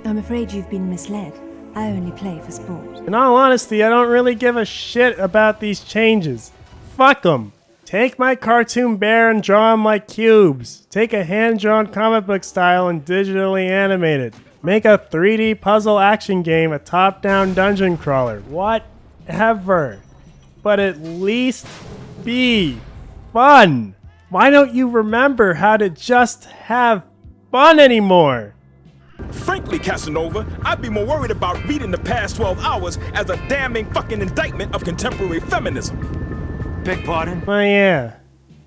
I'm afraid you've been misled. I only play for sport. In all honesty, I don't really give a shit about these changes. Fuck them. Take my cartoon bear and draw him like cubes. Take a hand-drawn comic book style and digitally animate it. Make a 3D puzzle action game a top-down dungeon crawler. Whatever. But at least be fun. Why don't you remember how to just have fun anymore? Frankly, Casanova, I'd be more worried about reading the past 12 hours as a damning fucking indictment of contemporary feminism. Beg pardon? Oh yeah,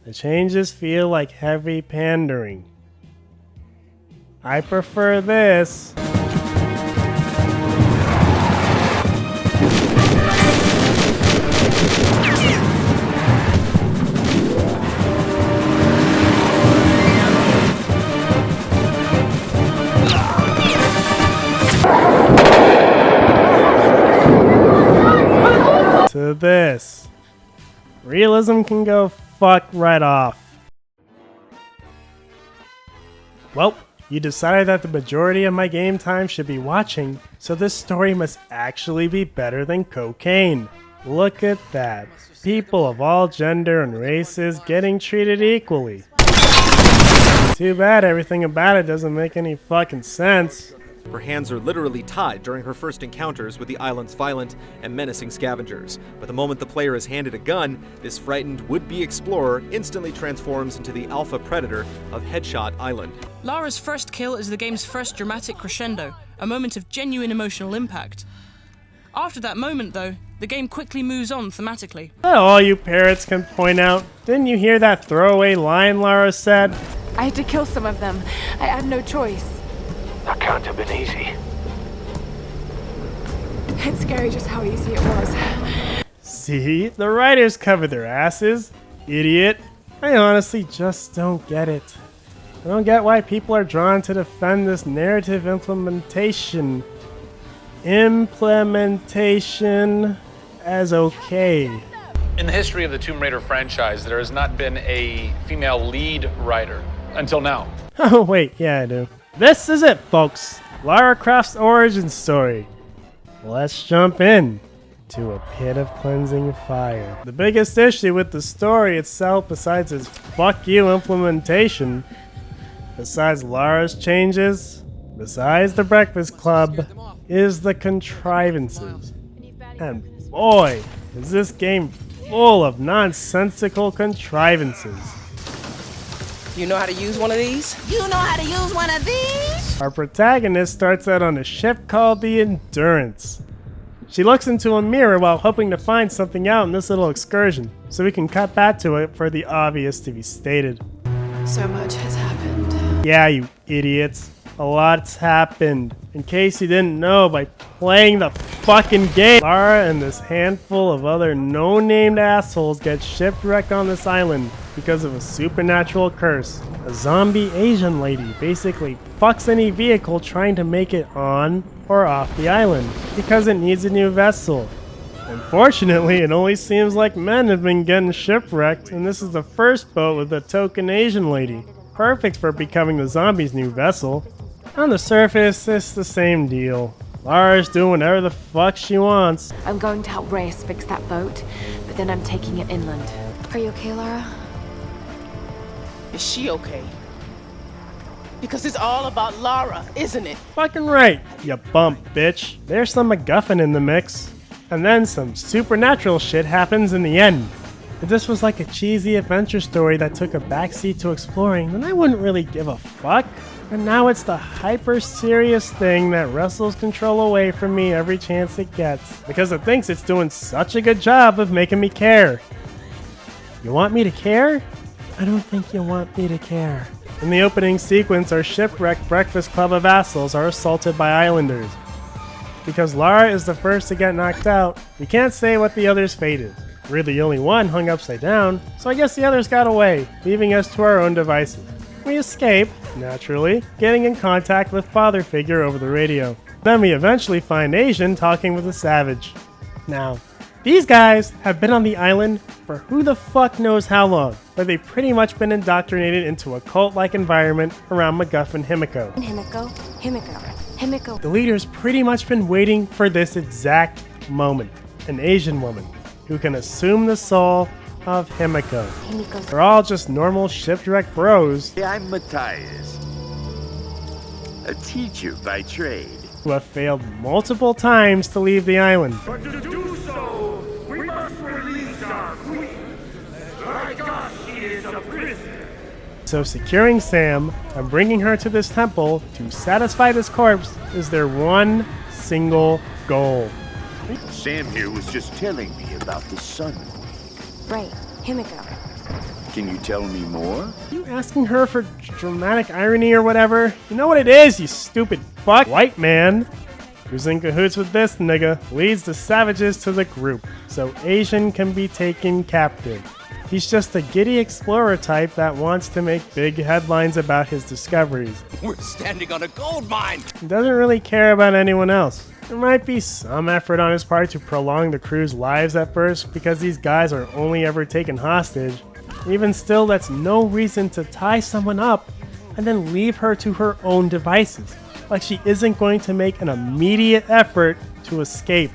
the changes feel like heavy pandering. I prefer this. To this. Realism can go fuck right off. Well, you decided that the majority of my game time should be watching, so this story must actually be better than cocaine. Look at that. People of all gender and races getting treated equally. Too bad everything about it doesn't make any fucking sense. Her hands are literally tied during her first encounters with the island's violent and menacing scavengers. But the moment the player is handed a gun, this frightened would-be explorer instantly transforms into the alpha predator of Headshot Island. Lara's first kill is the game's first dramatic crescendo, a moment of genuine emotional impact. After that moment, though, the game quickly moves on thematically. All you parrots can point out. Didn't you hear that throwaway line Lara said? I had to kill some of them. I had no choice. That can't have been easy. It's scary just how easy it was. See? The writers cover their asses. Idiot. I honestly just don't get it. I don't get why people are drawn to defend this narrative implementation as okay. In the history of the Tomb Raider franchise, there has not been a female lead writer until now. Oh wait, yeah I do. This is it, folks. Lara Croft's origin story. Let's jump in to a pit of cleansing fire. The biggest issue with the story itself, besides its fuck you implementation, besides Lara's changes, besides the Breakfast Club, is the contrivances. And boy, is this game full of nonsensical contrivances. You know how to use one of these? You know how to use one of these? Our protagonist starts out on a ship called the Endurance. She looks into a mirror while hoping to find something out in this little excursion, so we can cut back to it for the obvious to be stated. So much has happened. Yeah, you idiots. A lot's happened. In case you didn't know, by playing the fucking game, Lara and this handful of other no-named assholes get shipwrecked on this island because of a supernatural curse. A zombie Asian lady basically fucks any vehicle trying to make it on or off the island because it needs a new vessel. Unfortunately, it only seems like men have been getting shipwrecked, and this is the first boat with a token Asian lady. Perfect for becoming the zombie's new vessel. On the surface, it's the same deal. Lara's doing whatever the fuck she wants. I'm going to help Reyes fix that boat, but then I'm taking it inland. Are you okay, Lara? Is she okay? Because it's all about Lara, isn't it? Fucking right, you bump bitch. There's some MacGuffin in the mix. And then some supernatural shit happens in the end. If this was like a cheesy adventure story that took a backseat to exploring, then I wouldn't really give a fuck. And now it's the hyper-serious thing that wrestles control away from me every chance it gets, because it thinks it's doing such a good job of making me care. You want me to care? I don't think you want me to care. In the opening sequence, our shipwrecked Breakfast Club of vassals are assaulted by islanders. Because Lara is the first to get knocked out, we can't say what the other's fate is. We're the only one hung upside down, so I guess the others got away, leaving us to our own devices. We escape, naturally, getting in contact with Father Figure over the radio. Then we eventually find Asian talking with a savage. Now, these guys have been on the island for who the fuck knows how long, but they've pretty much been indoctrinated into a cult-like environment around MacGuffin Himiko. Himiko. The leader's pretty much been waiting for this exact moment. An Asian woman who can assume the soul of Himiko. They're all just normal shipwreck bros. I'm Matthias, a teacher by trade, who have failed multiple times to leave the island. But to do so, we must release our queen. Like us, she is a prisoner. So securing Sam and bringing her to this temple to satisfy this corpse is their one single goal. Sam here was just telling me about the Sun Queen. Right, Himiko. Can you tell me more? Are you asking her for dramatic irony or whatever? You know what it is, you stupid fuck. White man, who's in cahoots with this nigga, leads the savages to the group, so Asian can be taken captive. He's just a giddy explorer type that wants to make big headlines about his discoveries. We're standing on a gold mine! He doesn't really care about anyone else. There might be some effort on his part to prolong the crew's lives at first because these guys are only ever taken hostage. Even still, that's no reason to tie someone up and then leave her to her own devices, like she isn't going to make an immediate effort to escape.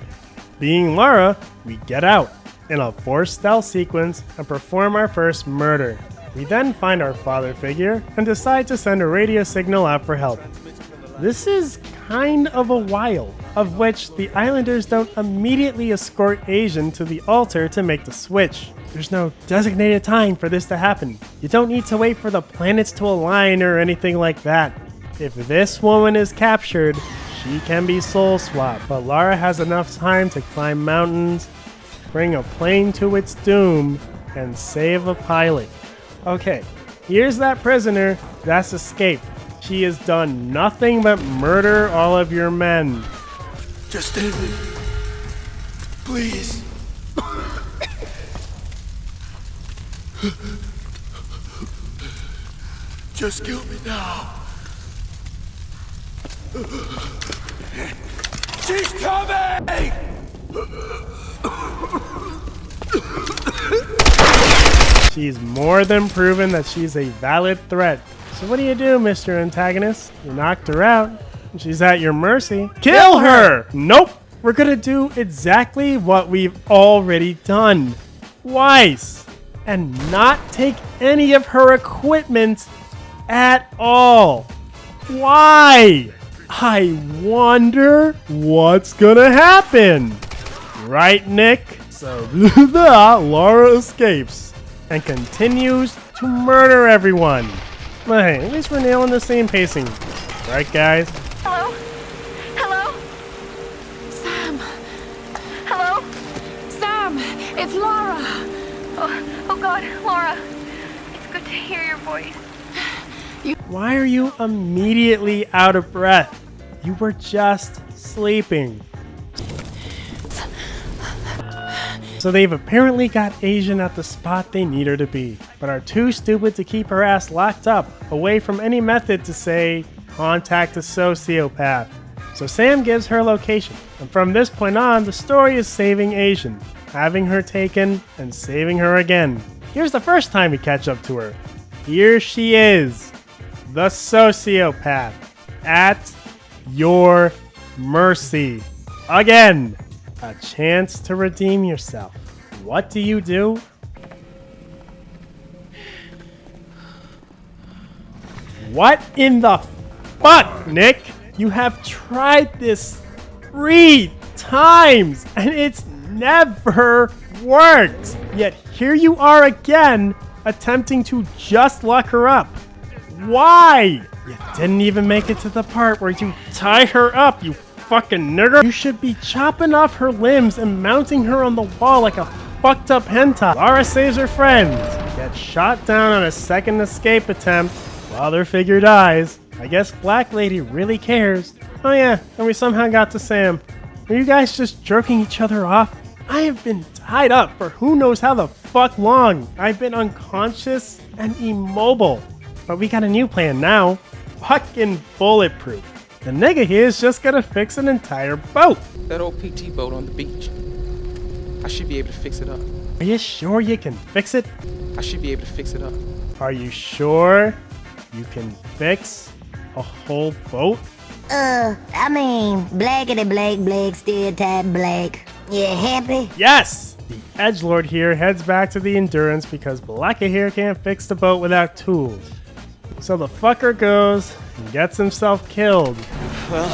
Being Lara, we get out in a forced stealth sequence and perform our first murder. We then find our father figure and decide to send a radio signal out for help. This is kind of a while, of which the islanders don't immediately escort Asian to the altar to make the switch. There's no designated time for this to happen. You don't need to wait for the planets to align or anything like that. If this woman is captured, she can be soul swapped, but Lara has enough time to climb mountains, bring a plane to its doom, and save a pilot. Okay, here's that prisoner that's escaped. She has done nothing but murder all of your men. Just end it. Please. Just kill me now. She's coming! She's more than proven that she's a valid threat. So what do you do, Mr. Antagonist? You knocked her out, and she's at your mercy. Kill her! Nope! We're gonna do exactly what we've already done. Twice! And not take any of her equipment at all. Why? I wonder what's gonna happen. Right, Nick? So Lara escapes and continues to murder everyone. But hey, at least we're nailing the same pacing. Right, guys? Hello? Hello? Sam? Hello? Sam, it's Lara. Oh God, Lara. It's good to hear your voice. Why are you immediately out of breath? You were just sleeping. So they've apparently got Asian at the spot they need her to be, but are too stupid to keep her ass locked up, away from any method to say, contact a sociopath. So Sam gives her location, and from this point on, the story is saving Asian, having her taken, and saving her again. Here's the first time we catch up to her. Here she is, the sociopath, at your mercy. Again, a chance to redeem yourself. What do? What in the fuck, Nick? You have tried this 3 times and it's never worked. Yet here you are again, attempting to just lock her up. Why? You didn't even make it to the part where you tie her up, you fucking nigger. You should be chopping off her limbs and mounting her on the wall like a fucked up hentai. Lara saves her friends, gets shot down on a second escape attempt while their figure dies. I guess Black Lady really cares. Oh yeah, and we somehow got to Sam. Are you guys just jerking each other off? I have been tied up for who knows how the fuck long. I've been unconscious and immobile. But we got a new plan now. Fucking bulletproof. The nigga here is just gonna fix an entire boat. That old PT boat on the beach. I should be able to fix it up. Are you sure you can fix it? I should be able to fix it up. Are you sure you can fix a whole boat? I mean, blackety Blake, still type Blake. You happy? Yes! The edgelord here heads back to the Endurance because Blacka here can't fix the boat without tools. So the fucker goes and gets himself killed. Well,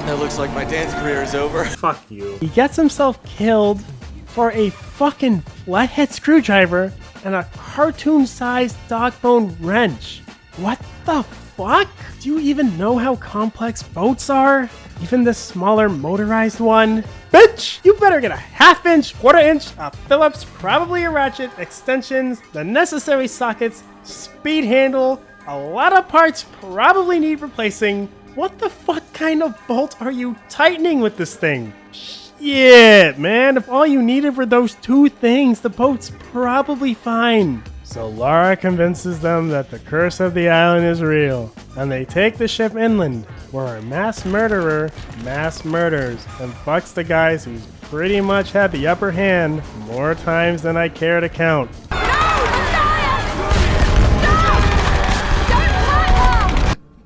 that looks like my dance career is over. Fuck you. He gets himself killed for a fucking flathead screwdriver and a cartoon-sized dog bone wrench. What the fuck? Do you even know how complex boats are? Even the smaller motorized one? Bitch! You better get a half-inch, quarter-inch, a Phillips, probably a ratchet, extensions, the necessary sockets, speed handle, a lot of parts probably need replacing. What the fuck kind of bolt are you tightening with this thing? Shit, man, if all you needed were those 2 things, the boat's probably fine. So Lara convinces them that the curse of the island is real, and they take the ship inland, where our mass murderer mass murders and fucks the guys who's pretty much had the upper hand more times than I care to count.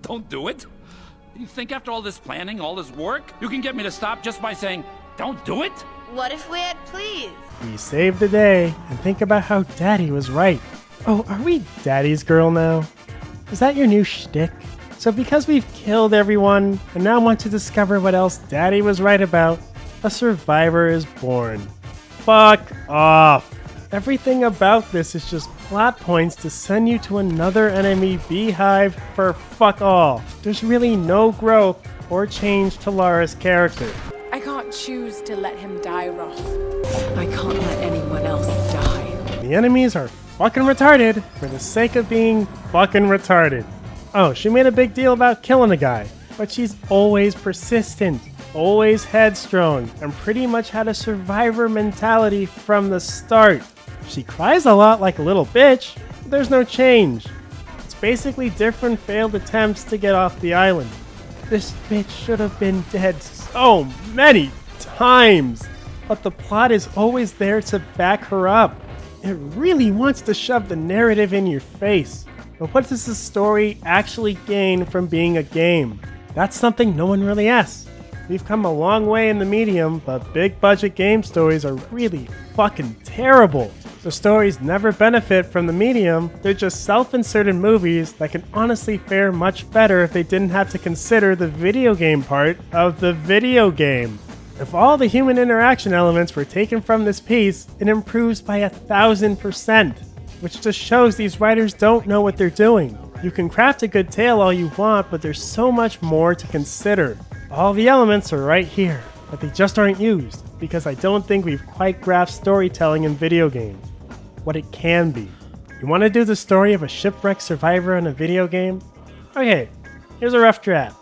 Don't do it. You think after all this planning, all this work, you can get me to stop just by saying, don't do it? What if we had please? We saved the day, and think about how Daddy was right. Oh, are we Daddy's girl now? Is that your new shtick? So because we've killed everyone, and now want to discover what else Daddy was right about, a survivor is born. Fuck off. Everything about this is just plot points to send you to another enemy beehive for fuck all. There's really no growth or change to Lara's character. I can't choose to let him die, Roth. I can't let anyone else die. The enemies are fucking retarded for the sake of being fucking retarded. Oh, she made a big deal about killing a guy, but she's always persistent, always headstrong, and pretty much had a survivor mentality from the start. She cries a lot like a little bitch, but there's no change. It's basically different failed attempts to get off the island. This bitch should have been dead so many times, but the plot is always there to back her up. It really wants to shove the narrative in your face. But what does the story actually gain from being a game? That's something no one really asks. We've come a long way in the medium, but big budget game stories are really fucking terrible. The stories never benefit from the medium, they're just self-inserted movies that can honestly fare much better if they didn't have to consider the video game part of the video game. If all the human interaction elements were taken from this piece, it improves by 1,000%, which just shows these writers don't know what they're doing. You can craft a good tale all you want, but there's so much more to consider. All the elements are right here, but they just aren't used, because I don't think we've quite grasped storytelling in video games. What it can be. You want to do the story of a shipwrecked survivor in a video game? Okay, here's a rough draft.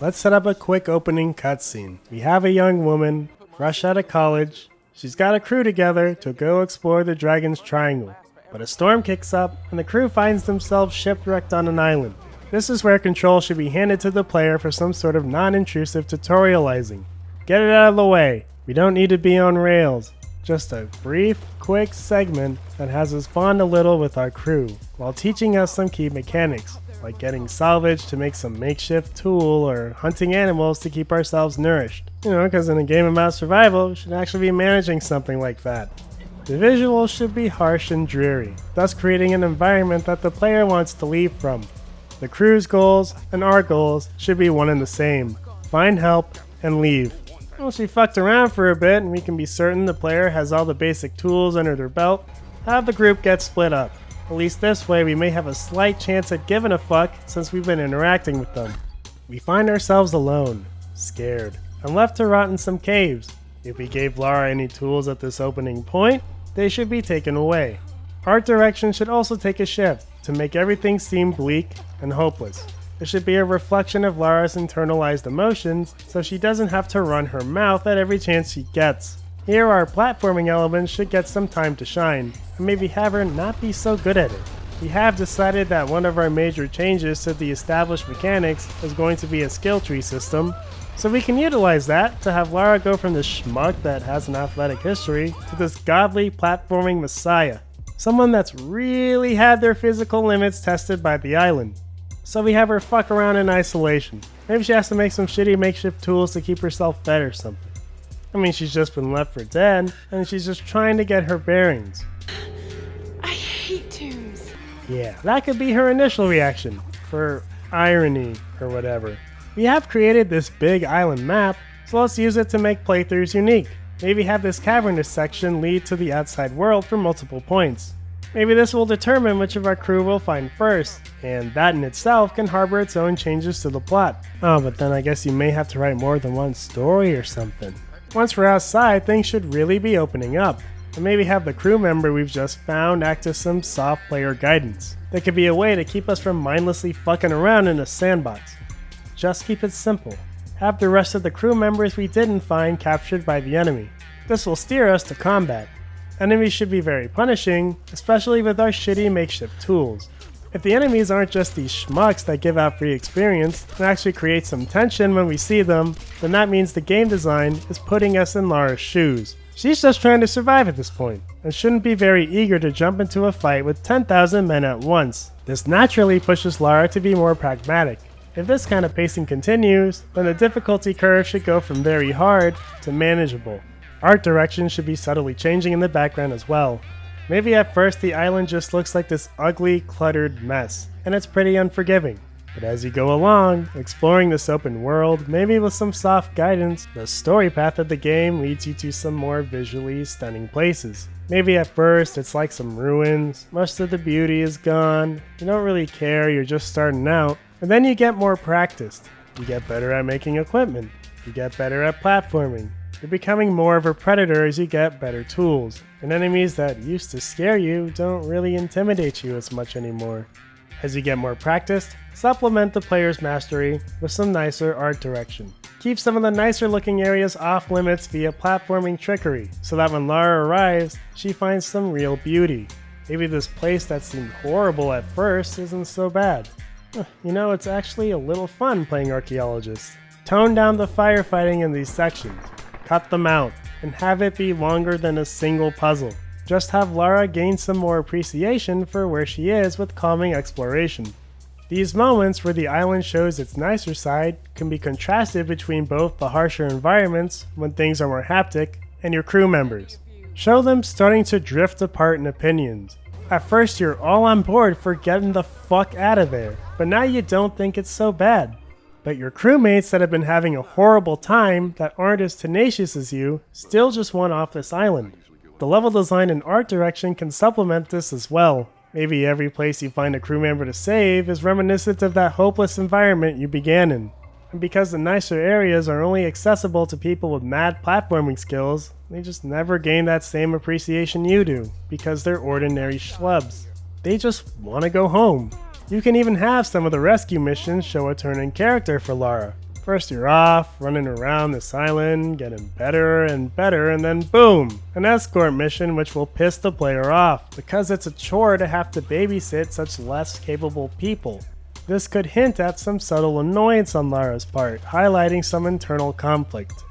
Let's set up a quick opening cutscene. We have a young woman, fresh out of college. She's got a crew together to go explore the Dragon's Triangle. But a storm kicks up, and the crew finds themselves shipwrecked on an island. This is where control should be handed to the player for some sort of non-intrusive tutorializing. Get it out of the way. We don't need to be on rails. Just a brief, quick segment that has us bond a little with our crew, while teaching us some key mechanics, like getting salvage to make some makeshift tool or hunting animals to keep ourselves nourished. You know, because in a game about survival, we should actually be managing something like that. The visuals should be harsh and dreary, thus creating an environment that the player wants to leave from. The crew's goals and our goals should be one and the same. Find help and leave. Once we fucked around for a bit and we can be certain the player has all the basic tools under their belt, have the group get split up. At least this way we may have a slight chance at giving a fuck since we've been interacting with them. We find ourselves alone, scared, and left to rot in some caves. If we gave Lara any tools at this opening point, they should be taken away. Art direction should also take a shift to make everything seem bleak and hopeless. It should be a reflection of Lara's internalized emotions, so she doesn't have to run her mouth at every chance she gets. Here our platforming elements should get some time to shine, and maybe have her not be so good at it. We have decided that one of our major changes to the established mechanics is going to be a skill tree system, so we can utilize that to have Lara go from this schmuck that has an athletic history to this godly platforming messiah. Someone that's really had their physical limits tested by the island. So we have her fuck around in isolation. Maybe she has to make some shitty makeshift tools to keep herself fed or something. I mean, she's just been left for dead, and she's just trying to get her bearings. I hate tombs. Yeah, that could be her initial reaction, for irony or whatever. We have created this big island map, so let's use it to make playthroughs unique. Maybe have this cavernous section lead to the outside world for multiple points. Maybe this will determine which of our crew we'll find first, and that in itself can harbor its own changes to the plot. Oh, but then I guess you may have to write more than one story or something. Once we're outside, things should really be opening up, and maybe have the crew member we've just found act as some soft player guidance. That could be a way to keep us from mindlessly fucking around in a sandbox. Just keep it simple. Have the rest of the crew members we didn't find captured by the enemy. This will steer us to combat. Enemies should be very punishing, especially with our shitty makeshift tools. If the enemies aren't just these schmucks that give out free experience and actually create some tension when we see them, then that means the game design is putting us in Lara's shoes. She's just trying to survive at this point, and shouldn't be very eager to jump into a fight with 10,000 men at once. This naturally pushes Lara to be more pragmatic. If this kind of pacing continues, then the difficulty curve should go from very hard to manageable. Art direction should be subtly changing in the background as well. Maybe at first the island just looks like this ugly, cluttered mess, and it's pretty unforgiving. But as you go along, exploring this open world, maybe with some soft guidance, the story path of the game leads you to some more visually stunning places. Maybe at first it's like some ruins, most of the beauty is gone, you don't really care, you're just starting out, and then you get more practiced. You get better at making equipment, you get better at platforming. You're becoming more of a predator as you get better tools, and enemies that used to scare you don't really intimidate you as much anymore. As you get more practiced, supplement the player's mastery with some nicer art direction. Keep some of the nicer looking areas off limits via platforming trickery, so that when Lara arrives, she finds some real beauty. Maybe this place that seemed horrible at first isn't so bad. You know, it's actually a little fun playing archaeologist. Tone down the firefighting in these sections. Cut them out, and have it be longer than a single puzzle. Just have Lara gain some more appreciation for where she is with calming exploration. These moments where the island shows its nicer side can be contrasted between both the harsher environments, when things are more haptic, and your crew members. Show them starting to drift apart in opinions. At first you're all on board for getting the fuck out of there, but now you don't think it's so bad. But your crewmates that have been having a horrible time, that aren't as tenacious as you, still just want off this island. The level design and art direction can supplement this as well. Maybe every place you find a crew member to save is reminiscent of that hopeless environment you began in. And because the nicer areas are only accessible to people with mad platforming skills, they just never gain that same appreciation you do, because they're ordinary schlubs. They just want to go home. You can even have some of the rescue missions show a turn in character for Lara. First you're off, running around this island, getting better and better, and then boom! An escort mission which will piss the player off, because it's a chore to have to babysit such less capable people. This could hint at some subtle annoyance on Lara's part, highlighting some internal conflict.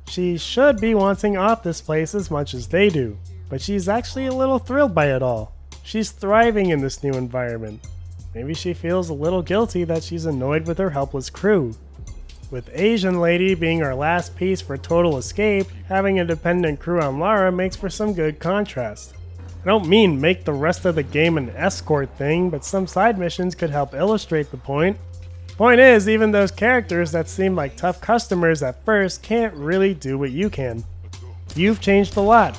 She should be wanting off this place as much as they do, but she's actually a little thrilled by it all. She's thriving in this new environment. Maybe she feels a little guilty that she's annoyed with her helpless crew. With Asian Lady being our last piece for total escape, having a dependent crew on Lara makes for some good contrast. I don't mean make the rest of the game an escort thing, but some side missions could help illustrate the point. Point is, even those characters that seem like tough customers at first can't really do what you can. You've changed a lot.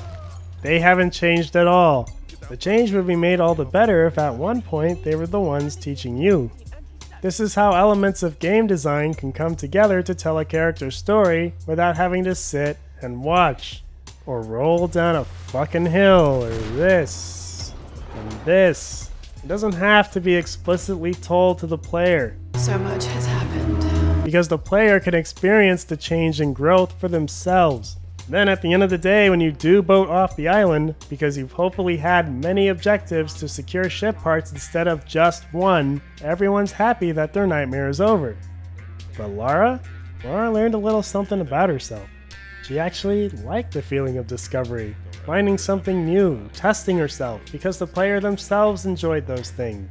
They haven't changed at all. The change would be made all the better if at one point they were the ones teaching you. This is how elements of game design can come together to tell a character's story without having to sit and watch. Or roll down a fucking hill, or this, and this. It doesn't have to be explicitly told to the player. So much has happened. Because the player can experience the change and growth for themselves. Then at the end of the day, when you do boat off the island, because you've hopefully had many objectives to secure ship parts instead of just one, everyone's happy that their nightmare is over. But Lara learned a little something about herself. She actually liked the feeling of discovery, finding something new, testing herself, because the player themselves enjoyed those things.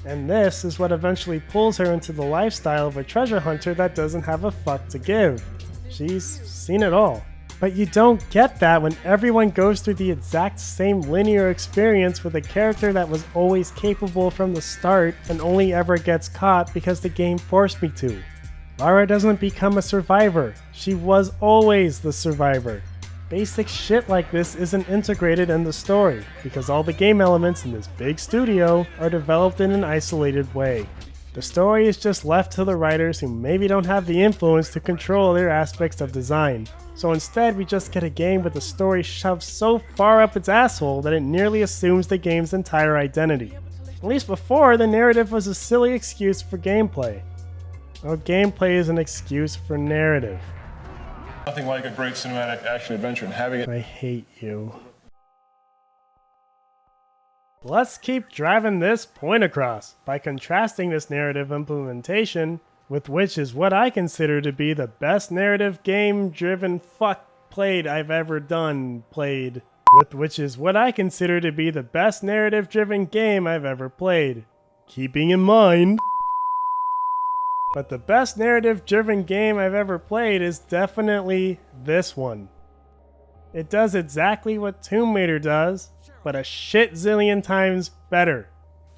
And this is what eventually pulls her into the lifestyle of a treasure hunter that doesn't have a fuck to give. She's seen it all. But you don't get that when everyone goes through the exact same linear experience with a character that was always capable from the start and only ever gets caught because the game forced me to. Lara doesn't become a survivor. She was always the survivor. Basic shit like this isn't integrated in the story, because all the game elements in this big studio are developed in an isolated way. The story is just left to the writers who maybe don't have the influence to control their aspects of design. So instead we just get a game with the story shoved so far up its asshole that it nearly assumes the game's entire identity. At least before, the narrative was a silly excuse for gameplay. Well, gameplay is an excuse for narrative. Nothing like a great cinematic action adventure and having it. I hate you. Let's keep driving this point across by contrasting this narrative implementation with which is what I consider to be the best narrative game-driven played I've ever done played. With which is what I consider to be the best narrative-driven game I've ever played. Keeping in mind... But the best narrative-driven game I've ever played is definitely this one. It does exactly what Tomb Raider does, but a shit zillion times better.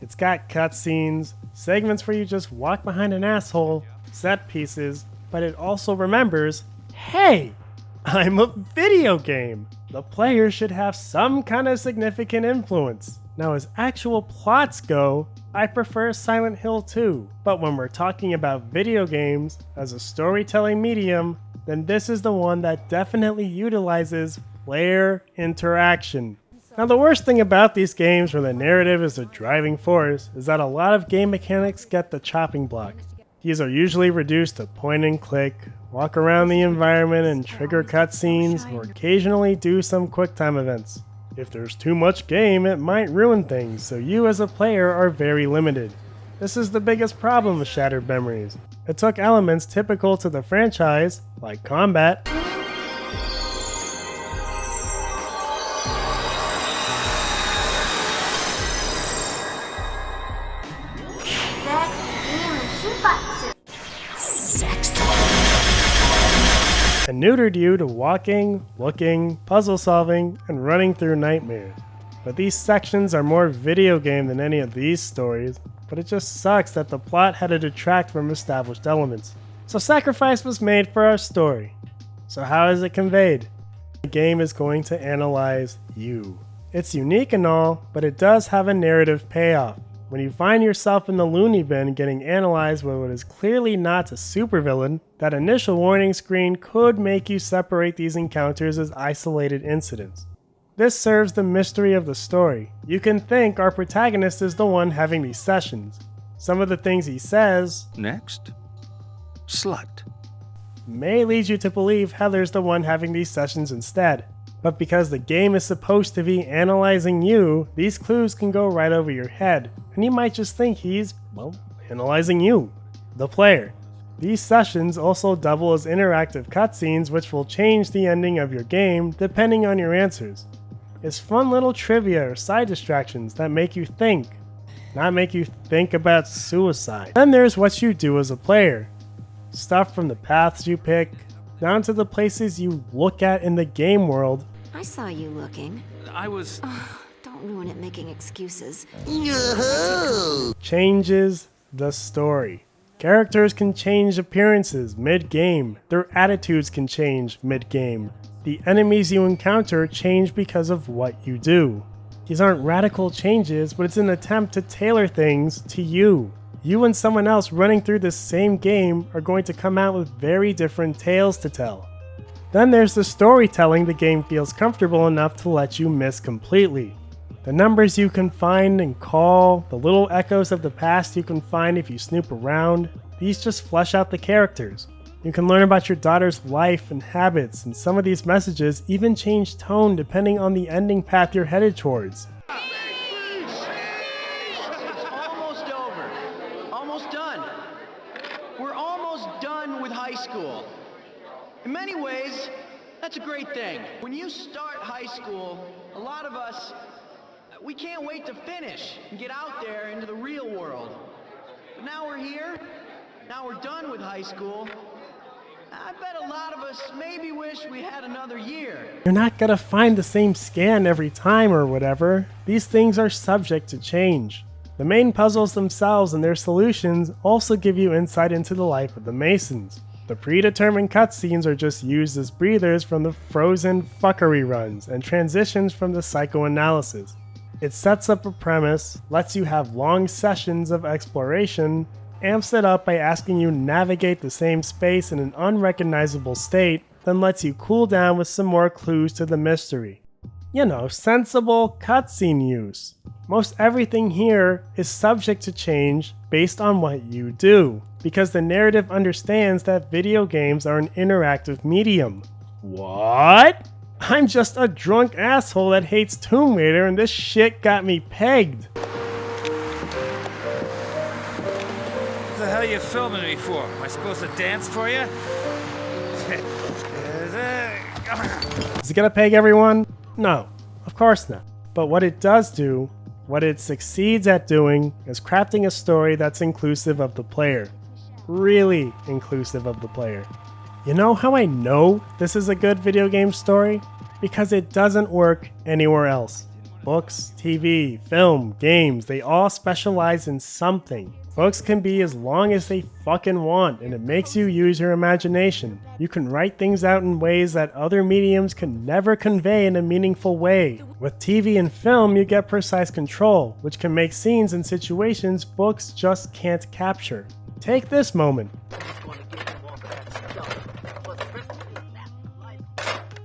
It's got cutscenes, segments where you just walk behind an asshole, set pieces, but it also remembers, hey, I'm a video game. The player should have some kind of significant influence. Now as actual plots go, I prefer Silent Hill 2, but when we're talking about video games as a storytelling medium, then this is the one that definitely utilizes player interaction. Now the worst thing about these games where the narrative is the driving force is that a lot of game mechanics get the chopping block. These are usually reduced to point and click, walk around the environment and trigger cutscenes, or occasionally do some QuickTime events. If there's too much game, it might ruin things, so you as a player are very limited. This is the biggest problem with Shattered Memories. It took elements typical to the franchise, like combat, and neutered you to walking, looking, puzzle solving, and running through nightmares. But these sections are more video game than any of these stories, but it just sucks that the plot had to detract from established elements. So sacrifice was made for our story. So how is it conveyed? The game is going to analyze you. It's unique and all, but it does have a narrative payoff. When you find yourself in the loony bin getting analyzed by what is clearly not a supervillain, that initial warning screen could make you separate these encounters as isolated incidents. This serves the mystery of the story. You can think our protagonist is the one having these sessions. Some of the things he says, next, slut, may lead you to believe Heather's the one having these sessions instead. But because the game is supposed to be analyzing you, these clues can go right over your head, and you might just think he's, well, analyzing you, the player. These sessions also double as interactive cutscenes, which will change the ending of your game depending on your answers. It's fun little trivia or side distractions that make you think, not make you think about suicide. Then there's what you do as a player. Stuff from the paths you pick, down to the places you look at in the game world. I saw you looking. I was... Oh, don't ruin it making excuses. Changes the story. Characters can change appearances mid-game. Their attitudes can change mid-game. The enemies you encounter change because of what you do. These aren't radical changes, but it's an attempt to tailor things to you. You and someone else running through the same game are going to come out with very different tales to tell. Then there's the storytelling the game feels comfortable enough to let you miss completely. The numbers you can find and call, the little echoes of the past you can find if you snoop around, these just flesh out the characters. You can learn about your daughter's life and habits, and some of these messages even change tone depending on the ending path you're headed towards. In many ways, that's a great thing. When you start high school, a lot of us, we can't wait to finish and get out there into the real world. But now we're here, now we're done with high school. I bet a lot of us maybe wish we had another year. You're not gonna find the same scan every time or whatever. These things are subject to change. The main puzzles themselves and their solutions also give you insight into the life of the Masons. The predetermined cutscenes are just used as breathers from the frozen fuckery runs and transitions from the psychoanalysis. It sets up a premise, lets you have long sessions of exploration, amps it up by asking you navigate the same space in an unrecognizable state, then lets you cool down with some more clues to the mystery. You know, sensible cutscene use. Most everything here is subject to change based on what you do, because the narrative understands that video games are an interactive medium. What? I'm just a drunk asshole that hates Tomb Raider and this shit got me pegged. What the hell are you filming me for? Am I supposed to dance for you? Is it gonna peg everyone? No, of course not. But what it does do, what it succeeds at doing, is crafting a story that's inclusive of the player. Really inclusive of the player. You know how I know this is a good video game story? Because it doesn't work anywhere else. Books, TV, film, games, they all specialize in something. Books can be as long as they fucking want, and it makes you use your imagination. You can write things out in ways that other mediums can never convey in a meaningful way. With TV and film, you get precise control, which can make scenes and situations books just can't capture. Take this moment.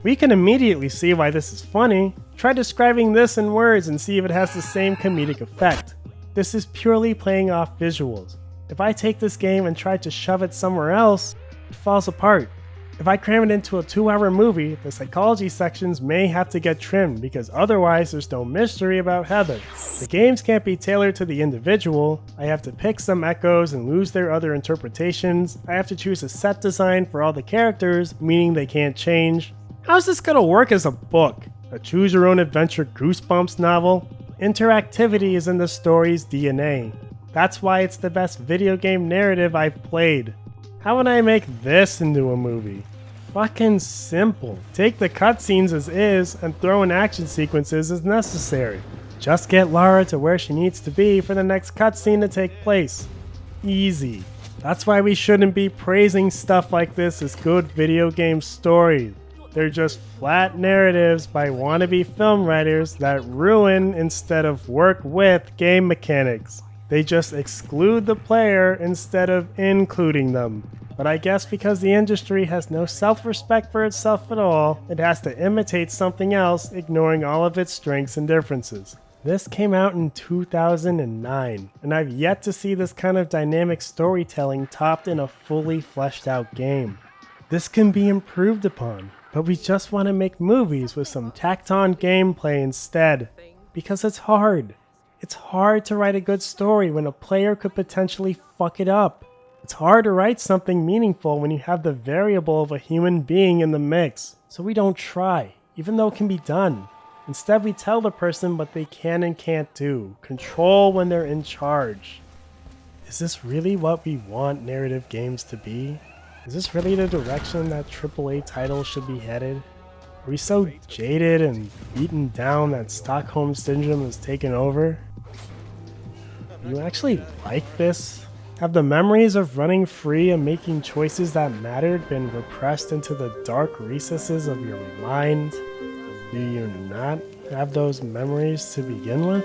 We can immediately see why this is funny. Try describing this in words and see if it has the same comedic effect. This is purely playing off visuals. If I take this game and try to shove it somewhere else, it falls apart. If I cram it into a 2-hour movie, the psychology sections may have to get trimmed because otherwise there's no mystery about Heather. The games can't be tailored to the individual. I have to pick some echoes and lose their other interpretations. I have to choose a set design for all the characters, meaning they can't change. How's this gonna work as a book? A choose-your-own-adventure Goosebumps novel? Interactivity is in the story's DNA. That's why it's the best video game narrative I've played. How would I make this into a movie? fucking simple. Take the cutscenes as is and throw in action sequences as necessary. Just get Lara to where she needs to be for the next cutscene to take place. Easy. That's why we shouldn't be praising stuff like this as good video game stories. They're just flat narratives by wannabe film writers that ruin instead of work with game mechanics. They just exclude the player instead of including them. But I guess because the industry has no self-respect for itself at all, it has to imitate something else, ignoring all of its strengths and differences. This came out in 2009, and I've yet to see this kind of dynamic storytelling topped in a fully fleshed out game. This can be improved upon, but we just want to make movies with some tacked on gameplay instead, because it's hard. It's hard to write a good story when a player could potentially fuck it up. It's hard to write something meaningful when you have the variable of a human being in the mix, so we don't try, even though it can be done. Instead, we tell the person what they can and can't do, control when they're in charge. Is this really what we want narrative games to be? Is this really the direction that AAA titles should be headed? Are we so jaded and beaten down that Stockholm Syndrome has taken over? Do you actually like this? Have the memories of running free and making choices that mattered been repressed into the dark recesses of your mind? Do you not have those memories to begin with?